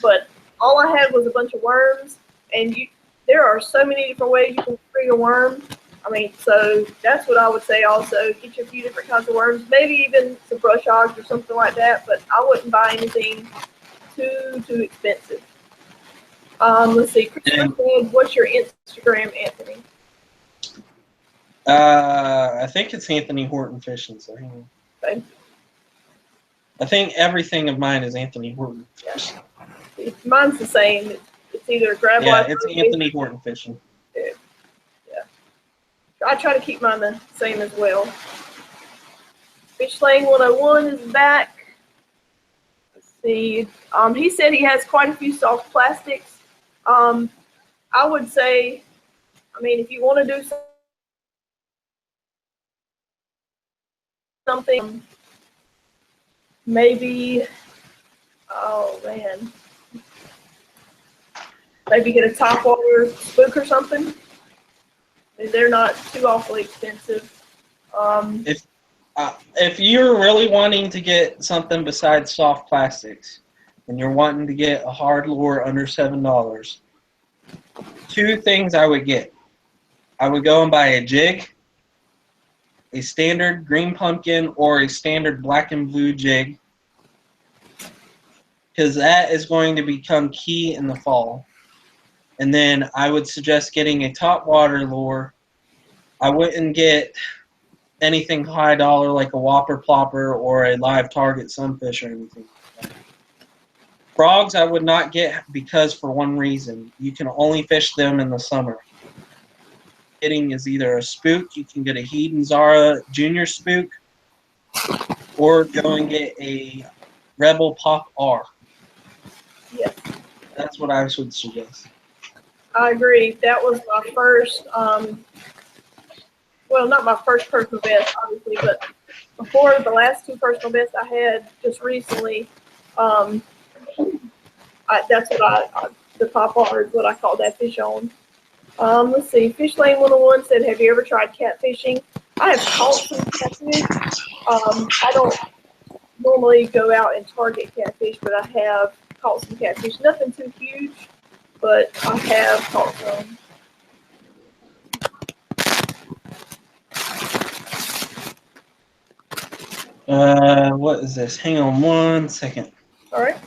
B: But all I had was a bunch of worms, and there are so many different ways you can free a worm. I mean, so that's what I would say also. Get you a few different kinds of worms, maybe even some brush hogs or something like that, but I wouldn't buy anything too expensive. Let's see. Christopher said, "What's your Instagram, Anthony?"
A: I think it's Anthony Horton Fishing. So
B: Okay.
A: I think everything of mine is Anthony Horton Fishing.
B: Mine's the same. It's either grab
A: Yeah,
B: live.
A: it's Anthony Horton Fishing.
B: Yeah. I try to keep mine the same as well. Fish Lane 101 is back. Let's see. He said he has quite a few soft plastics. I would say, I mean, if you want to do something, maybe, oh man, maybe get a topwater spook or something. They're not too awfully expensive.
A: If you're really wanting to get something besides soft plastics, and you're wanting to get a hard lure under $7, 2 things I would get. I would go and buy a jig, a standard green pumpkin, or a standard black and blue jig, because that is going to become key in the fall. And then I would suggest getting a top water lure. I wouldn't get anything high dollar like a whopper plopper or a live target sunfish or anything like that. Frogs I would not get because for one reason. You can only fish them in the summer. Getting is either a spook, you can get a Heed and Zara Junior spook, or go and get a Rebel Pop R.
B: Yes.
A: That's what I would suggest.
B: I agree. That was my first, well, not my first personal best, obviously, but before the last 2 personal bests I had just recently, that's what the Pop R is what I call that fish on. Let's see. Fish Lane 101 said, have you ever tried catfishing? I have caught some catfish. I don't normally go out and target catfish, but I have caught some catfish. Nothing too huge, but I have caught some.
A: What is this? Hang on 1 second.
B: All right.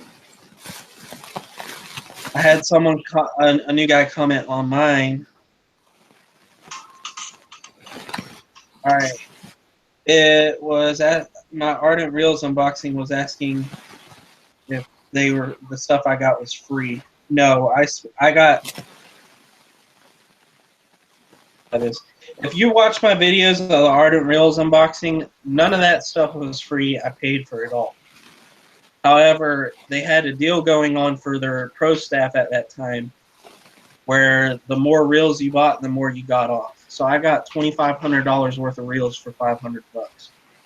A: I had someone, a new guy, comment on mine. All right. It was at my Ardent Reels unboxing was asking if the stuff I got was free. No, I got. That is. If you watch my videos of the Ardent Reels unboxing, none of that stuff was free. I paid for it all. However, they had a deal going on for their pro staff at that time where the more reels you bought, the more you got off. So I got $2,500 worth of reels for $500.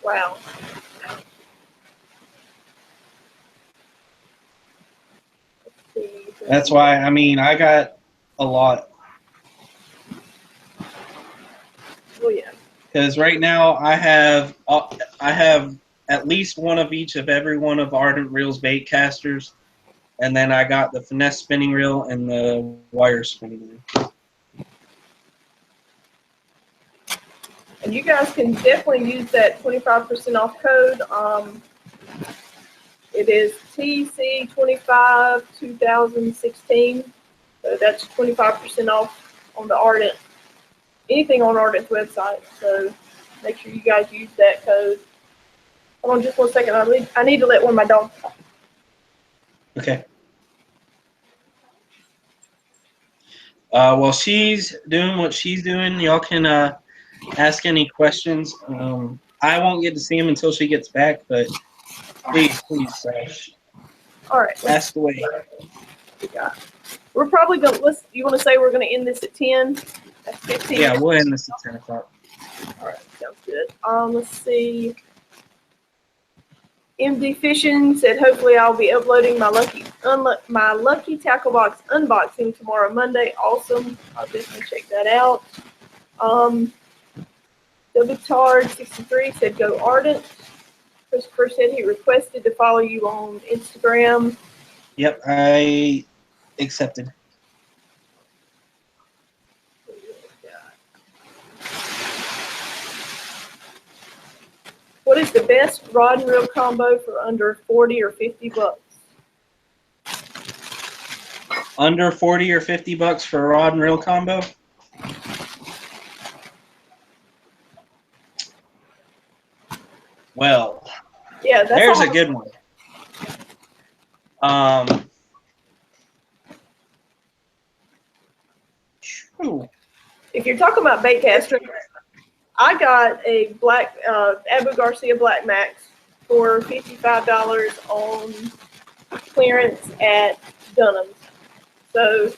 B: Wow.
A: That's why, I mean, I got a lot.
B: Oh, yeah.
A: Because right now I have at least one of each of every one of Ardent Reel's bait casters, and then I got the finesse spinning reel and the wire spinning reel.
B: And you guys can definitely use that 25% off code. It is TC25 2016. So that's 25% off on the Ardent, anything on Ardent's website. So make sure you guys use that code. Hold on just 1 second. I need to let one of my dogs out.
A: Okay. While she's doing what she's doing, y'all can ask any questions. I won't get to see him until she gets back, but please,
B: all right.
A: ask away.
B: We're probably going to, you want to say we're going to end this at 10? That's 15.
A: Yeah, we'll end this at 10 o'clock.
B: All right, sounds good. Let's see. MD Fishing said, hopefully I'll be uploading my lucky tackle box unboxing tomorrow, Monday. Awesome. I'll definitely check that out. WTard63 said, go Ardent. Christopher said he requested to follow you on Instagram.
A: Yep, I accepted.
B: What is the best rod and reel combo for under 40 or 50 bucks?
A: Under 40 or 50 bucks for a rod and reel combo? Well,
B: yeah,
A: there's a good one.
B: if you're talking about bait casting, I got a black Abu Garcia Black Max for $55 on clearance at Dunham's. So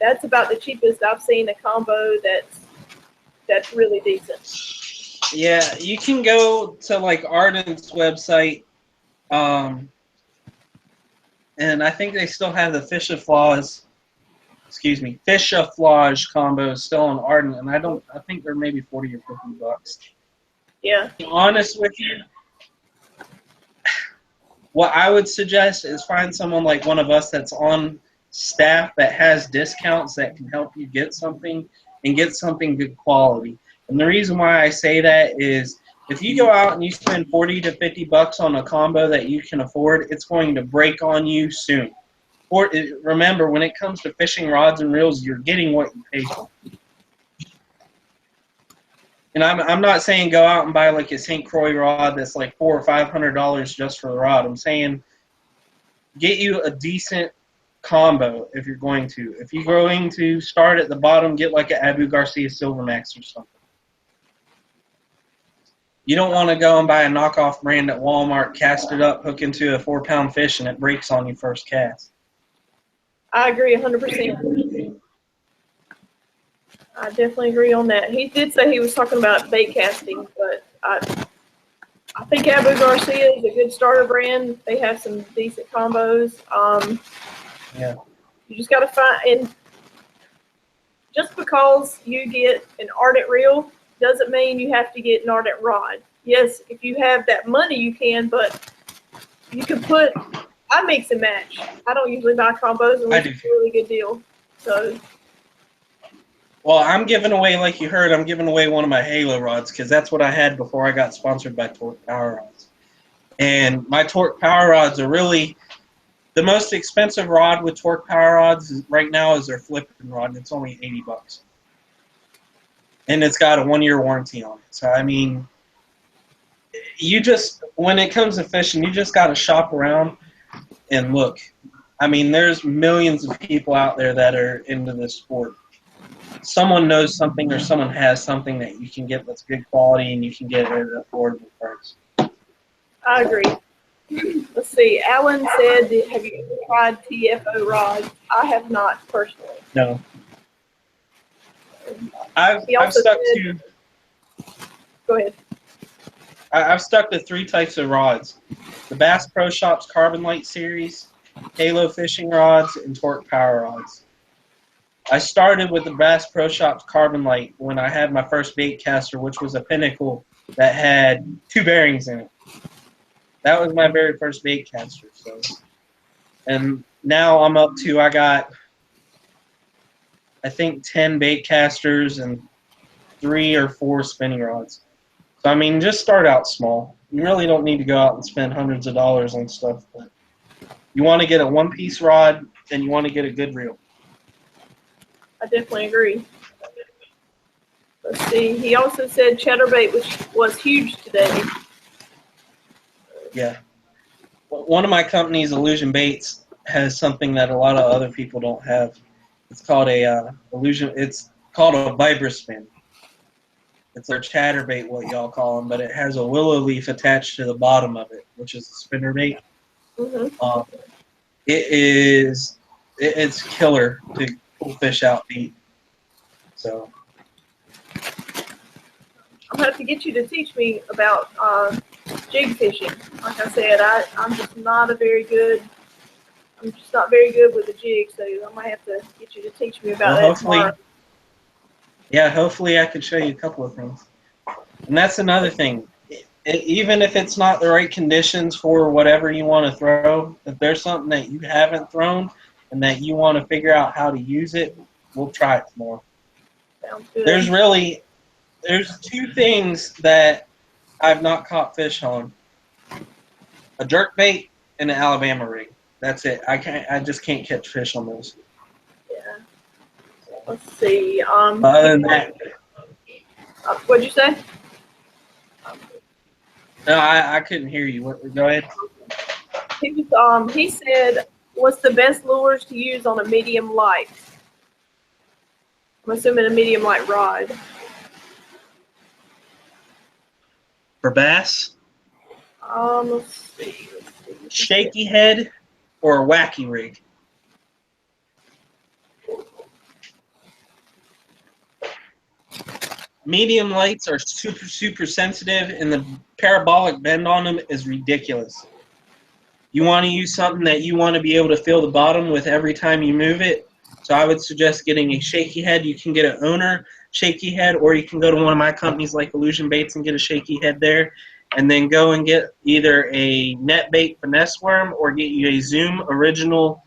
B: that's about the cheapest I've seen a combo that's really decent.
A: Yeah, you can go to like Arden's website, and I think they still have the Fish-A-Flage combo still on Arden, and I think they're maybe 40 or $50.
B: Yeah.
A: To be honest with you, what I would suggest is find someone like one of us that's on staff that has discounts that can help you get something and get something good quality. And the reason why I say that is if you go out and you spend 40 to $50 on a combo that you can afford, it's going to break on you soon. Or remember, when it comes to fishing rods and reels, you're getting what you pay for. And I'm not saying go out and buy like a St. Croix rod that's like $400 or $500 just for the rod. I'm saying get you a decent combo if you're going to. If you're going to start at the bottom, get like an Abu Garcia Silvermax or something. You don't want to go and buy a knockoff brand at Walmart, cast it up, hook into a 4-pound fish, and it breaks on you first cast.
B: I agree 100%. I definitely agree on that. He did say he was talking about bait casting, but I think Abu Garcia is a good starter brand. They have some decent combos.
A: Yeah.
B: You just got to find, and just because you get an ardent reel doesn't mean you have to get an ardent rod. Yes, if you have that money, you can, but you can put. I mix and match. I don't usually buy combos unless it's a really good deal. So.
A: Well, I'm giving away, like you heard, I'm giving away one of my Halo rods because that's what I had before I got sponsored by Torque Power Rods. And my Torque Power Rods are really the most expensive rod with Torque Power Rods right now is their flipping rod, and it's only $80. And it's got a 1-year warranty on it. So, I mean, you just, when it comes to fishing, you just got to shop around and look. I mean, there's millions of people out there that are into this sport. Someone knows something or someone has something that you can get that's good quality and you can get at an affordable price.
B: I agree. Let's see. Alan said, have you ever tried TFO rods? I have not personally.
A: No. I've stuck to.
B: Go ahead.
A: I've stuck to 3 types of rods: the Bass Pro Shops Carbon Light series, Halo fishing rods, and Torque Power rods. I started with the Bass Pro Shops Carbon Light when I had my first bait caster, which was a Pinnacle that had 2 bearings in it. That was my very first bait caster. So, and now I'm up to, I got, I think, 10 bait casters and 3 or 4 spinning rods. So, I mean, just start out small. You really don't need to go out and spend hundreds of dollars on stuff. But you want to get a one-piece rod, and you want to get a good reel.
B: I definitely agree. Let's see. He also said chatterbait was huge today.
A: Yeah. One of my companies, Illusion Baits, has something that a lot of other people don't have. It's called a Illusion. It's called a vibrospin. It's their chatterbait, what y'all call them, but it has a willow leaf attached to the bottom of it, which is a spinnerbait.
B: Mm-hmm.
A: It's killer to pull fish out deep. So
B: I'm gonna have to get you to teach me about jig fishing. Like I said, I'm just not very good with the jig, so I might have to get you to teach me about that tomorrow.
A: Yeah, hopefully I can show you a couple of things. And that's another thing. Even if it's not the right conditions for whatever you want to throw, if there's something that you haven't thrown and that you want to figure out how to use it, we'll try it tomorrow.
B: Sounds good.
A: There's 2 things that I've not caught fish on: a jerkbait and an Alabama rig. That's it. I just can't catch fish on those.
B: Yeah. Let's see.
A: Other than that,
B: what'd you say?
A: no, I couldn't hear you. Go ahead.
B: He said, "What's the best lures to use on a medium light?" I'm assuming a medium light rod.
A: For bass?
B: Let's see.
A: Shaky head or a wacky rig? Medium lights are super, super sensitive, and the parabolic bend on them is ridiculous. You want to use something that you want to be able to feel the bottom with every time you move it. So I would suggest getting a shaky head. You can get an owner shaky head, or you can go to one of my companies like Illusion Baits and get a shaky head there. And then go and get either a net bait finesse worm or get you a Zoom original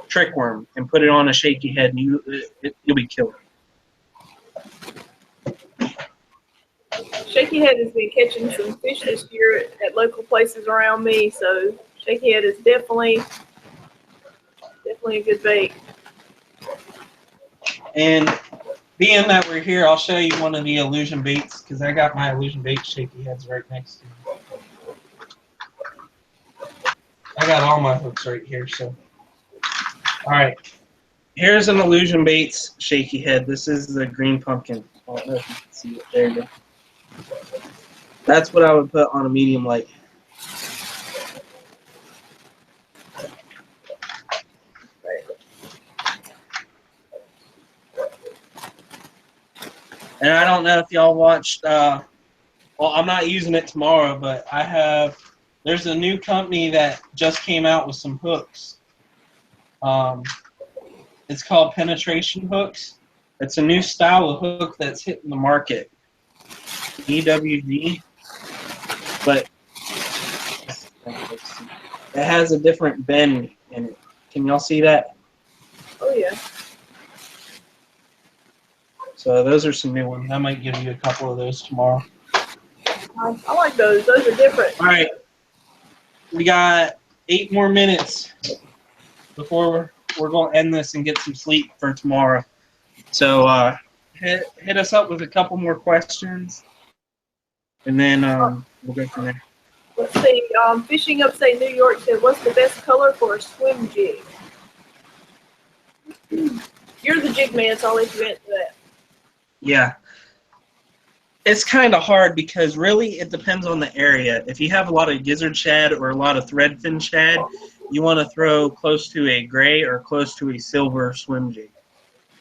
A: trick worm and put it on a shaky head, and you'll be killed.
B: Shaky head has been catching some fish this year at local places around me, so shaky head is definitely a good bait.
A: And being that we're here, I'll show you one of the Illusion Baits, because I got my Illusion Bait shaky heads right next to me. I got all my hooks right here, so. All right. Here's an Illusion Baits shaky head. This is the green pumpkin. I don't know if you can see it. There you go. That's what I would put on a medium light. And I don't know if y'all watched, well, I'm not using it tomorrow, but there's a new company that just came out with some hooks. It's called penetration hooks. It's a new style of hook that's hitting the market. EWG, but it has a different bend in it. Can y'all see that?
B: Oh yeah.
A: So those are some new ones. I might give you a couple of those tomorrow.
B: I like those. Those are different.
A: All right. We got 8 more minutes before we're going to end this and get some sleep for tomorrow. So hit us up with a couple more questions, and then we'll go from there.
B: Let's see. Fishing Upstate New York said, what's the best color for a swim jig? You're the jig man, so I'll let you answer that.
A: Yeah. It's kind of hard because really it depends on the area. If you have a lot of gizzard shad or a lot of threadfin shad, you want to throw close to a gray or close to a silver swim jig.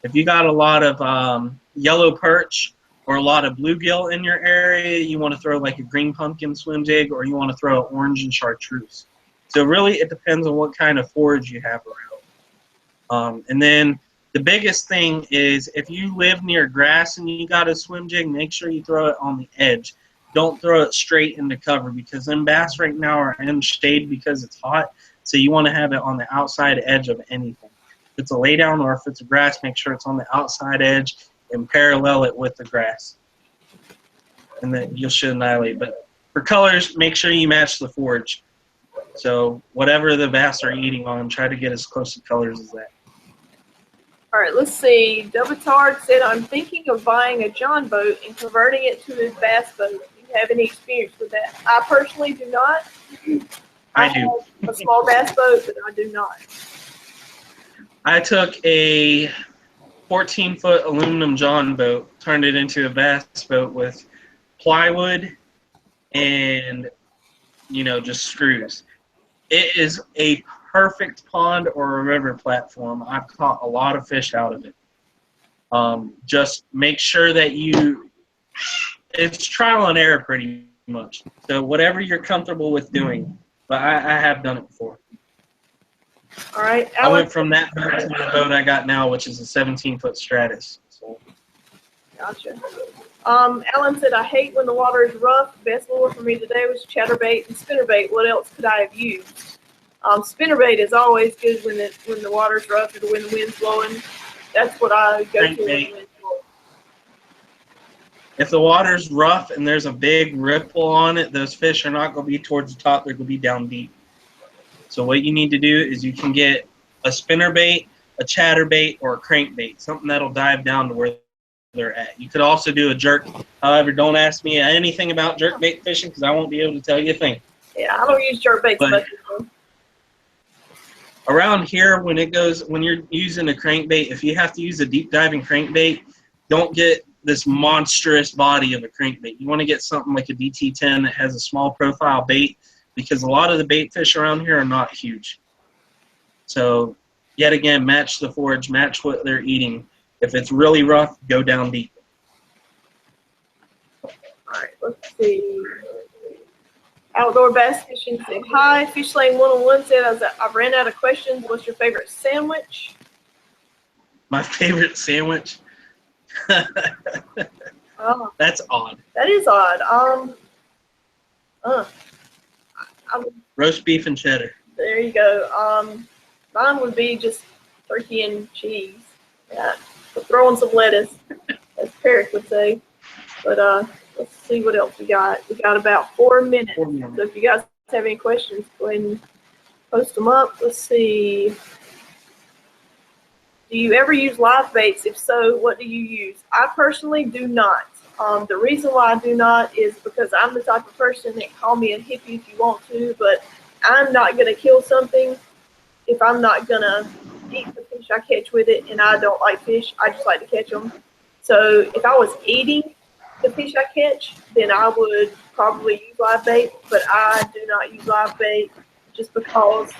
A: If you got a lot of yellow perch or a lot of bluegill in your area, you want to throw like a green pumpkin swim jig, or you want to throw an orange and chartreuse. So really it depends on what kind of forage you have around. And then the biggest thing is if you live near grass and you got a swim jig, make sure you throw it on the edge. Don't throw it straight into cover, because them bass right now are in shade because it's hot. So you want to have it on the outside edge of anything. If it's a lay down or if it's a grass, make sure it's on the outside edge and parallel it with the grass. And then you should annihilate. But for colors, make sure you match the forage. So whatever the bass are eating on, try to get as close to colors as that.
B: All right, let's see. Dubitard said, I'm thinking of buying a John boat and converting it to a bass boat. Do you have any experience with that? I personally do not.
A: I do.
B: Have a small bass boat, but I do not.
A: I took a 14-foot aluminum John boat, turned it into a bass boat with plywood and, just screws. It is a perfect pond or a river platform. I've caught a lot of fish out of it. Just make sure that it's trial and error pretty much. So whatever you're comfortable with doing, but I have done it before.
B: All right.
A: I went from that boat to the boat I got now, which is a 17-foot Stratus. So.
B: Gotcha. Alan said, I hate when the water is rough. Best lure for me today was chatterbait and spinnerbait. What else could I have used? Spinnerbait is always good when the water's rough or when the wind's blowing. That's what I go to when the wind's blowing.
A: If the water's rough and there's a big ripple on it, those fish are not going to be towards the top. They're going to be down deep. So what you need to do is you can get a spinnerbait, a chatterbait, or a crankbait, something that'll dive down to where they're at. You could also do a jerk. However, don't ask me anything about jerkbait fishing because I won't be able to tell you a thing.
B: Yeah, I don't use jerkbaits much.
A: around here, when you're using a crankbait, if you have to use a deep diving crankbait, don't get this monstrous body of a crankbait. You want to get something like a DT10 that has a small profile bait, because a lot of the bait fish around here are not huge. So, yet again, match the forage, match what they're eating. If it's really rough, go down deep.
B: All right, let's see. Outdoor Bass Fishing said hi. Fish Lane 101 said, I've ran out of questions. What's your favorite sandwich?
A: My favorite sandwich?
B: Oh,
A: that's odd.
B: That is odd.
A: Roast beef and cheddar.
B: There you go. Mine would be just turkey and cheese. Yeah, but throw in some lettuce, as Peric would say. But let's see what else we got. We got about 4 minutes. So if you guys have any questions, go ahead and post them up. Let's see. Do you ever use live baits? If so, what do you use? I personally do not. The reason why I do not is because I'm the type of person that call me a hippie if you want to, but I'm not going to kill something if I'm not going to eat the fish I catch with it, and I don't like fish. I just like to catch them. So if I was eating the fish I catch, then I would probably use live bait, but I do not use live bait just because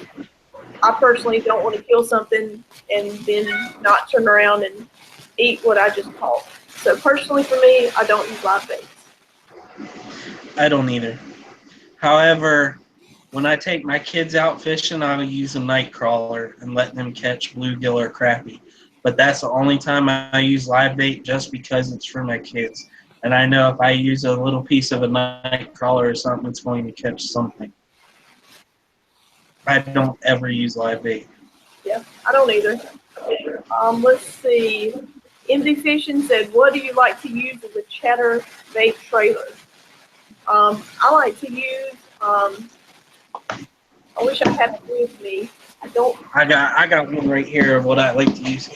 B: I personally don't want to kill something and then not turn around and eat what I just caught. So personally for me, I don't use live baits.
A: I don't either. However, when I take my kids out fishing, I will use a night crawler and let them catch bluegill or crappie. But that's the only time I use live bait, just because it's for my kids. And I know if I use a little piece of a night crawler or something, it's going to catch something. I don't ever use live bait.
B: Yeah, I don't either. Let's see. MD Fishing said, what do you like to use as a chatter bait trailer? I like to use, I wish I had it with me. I don't.
A: I got one right here of what I like to use.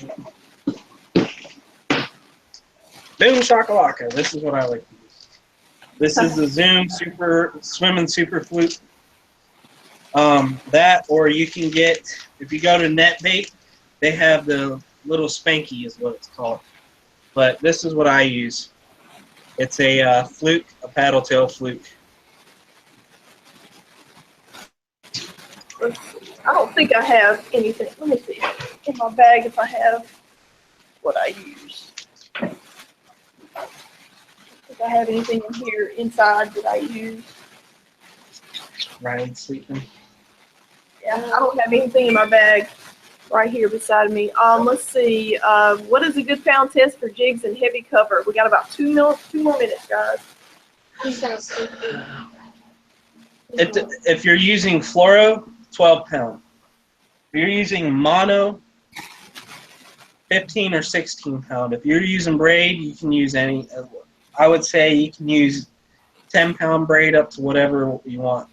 A: Boom shakalaka. This is what I like to use. This is the Zoom Swimming Super Fluke. That, or you can get, if you go to NetBait, they have the little Spanky is what it's called. But this is what I use. It's a fluke, a paddle tail fluke.
B: I don't think I have anything. Let me see in my bag if I have what I use. If I have anything in here inside that I use.
A: Riley's sleeping.
B: Yeah, I don't have anything in my bag right here beside me. Let's see. What is a good pound test for jigs and heavy cover? We got about 2 more minutes, guys.
A: If you're using fluoro, 12 pound. If you're using mono, 15 or 16 pound. If you're using braid, you can use any. I would say you can use 10 pound braid up to whatever you want.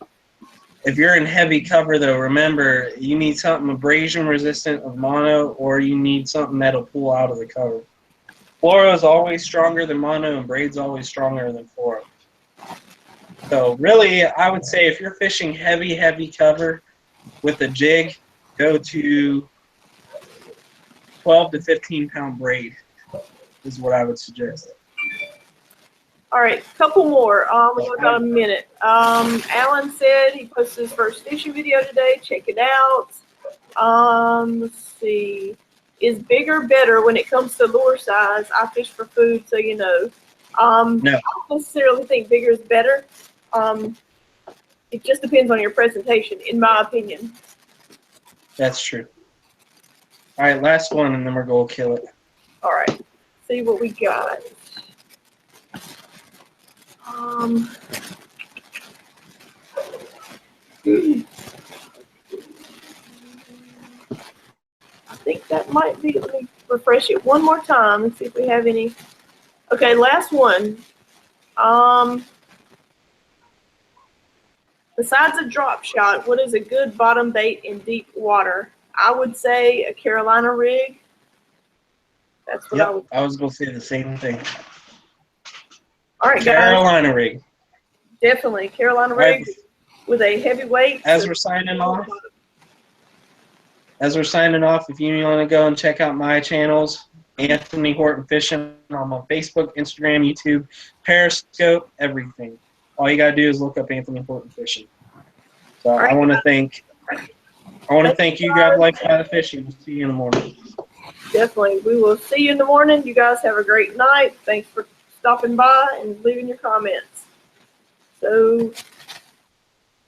A: If you're in heavy cover, though, remember, you need something abrasion resistant of mono, or you need something that'll pull out of the cover. Fluoro is always stronger than mono, and braid's always stronger than fluoro. So really, I would say if you're fishing heavy cover with a jig, go to 12 to 15 pound braid is what I would suggest.
B: All right, couple more. We got about a minute. Alan said he posted his first fishing video today. Check it out. Let's see. Is bigger better when it comes to lure size? I fish for food, so you know.
A: No.
B: I don't necessarily think bigger is better. It just depends on your presentation, in my opinion.
A: That's true. All right, last one, and then we're going to kill it.
B: All right, see what we got. I think that might be, let me refresh it one more time and see if we have any. Okay, last one. Besides a drop shot, what is a good bottom bait in deep water? I would say a Carolina rig. That's what
A: I was going to say the same thing.
B: All right,
A: Carolina rig.
B: Definitely Carolina rig with a heavy weight.
A: As we're signing off, as we're signing off, if you want to go and check out my channels, Anthony Horton Fishing, I'm on Facebook, Instagram, YouTube, Periscope, everything. All you gotta do is look up Anthony Horton Fishing. So I want to thank you, Grab Life by the Fishing. We'll see you in the morning.
B: Definitely. We will see you in the morning. You guys have a great night. Thanks for stopping by and leaving your comments. So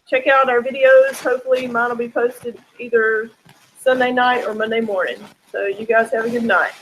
B: check out our videos. Hopefully mine will be posted either Sunday night or Monday morning. So you guys have a good night.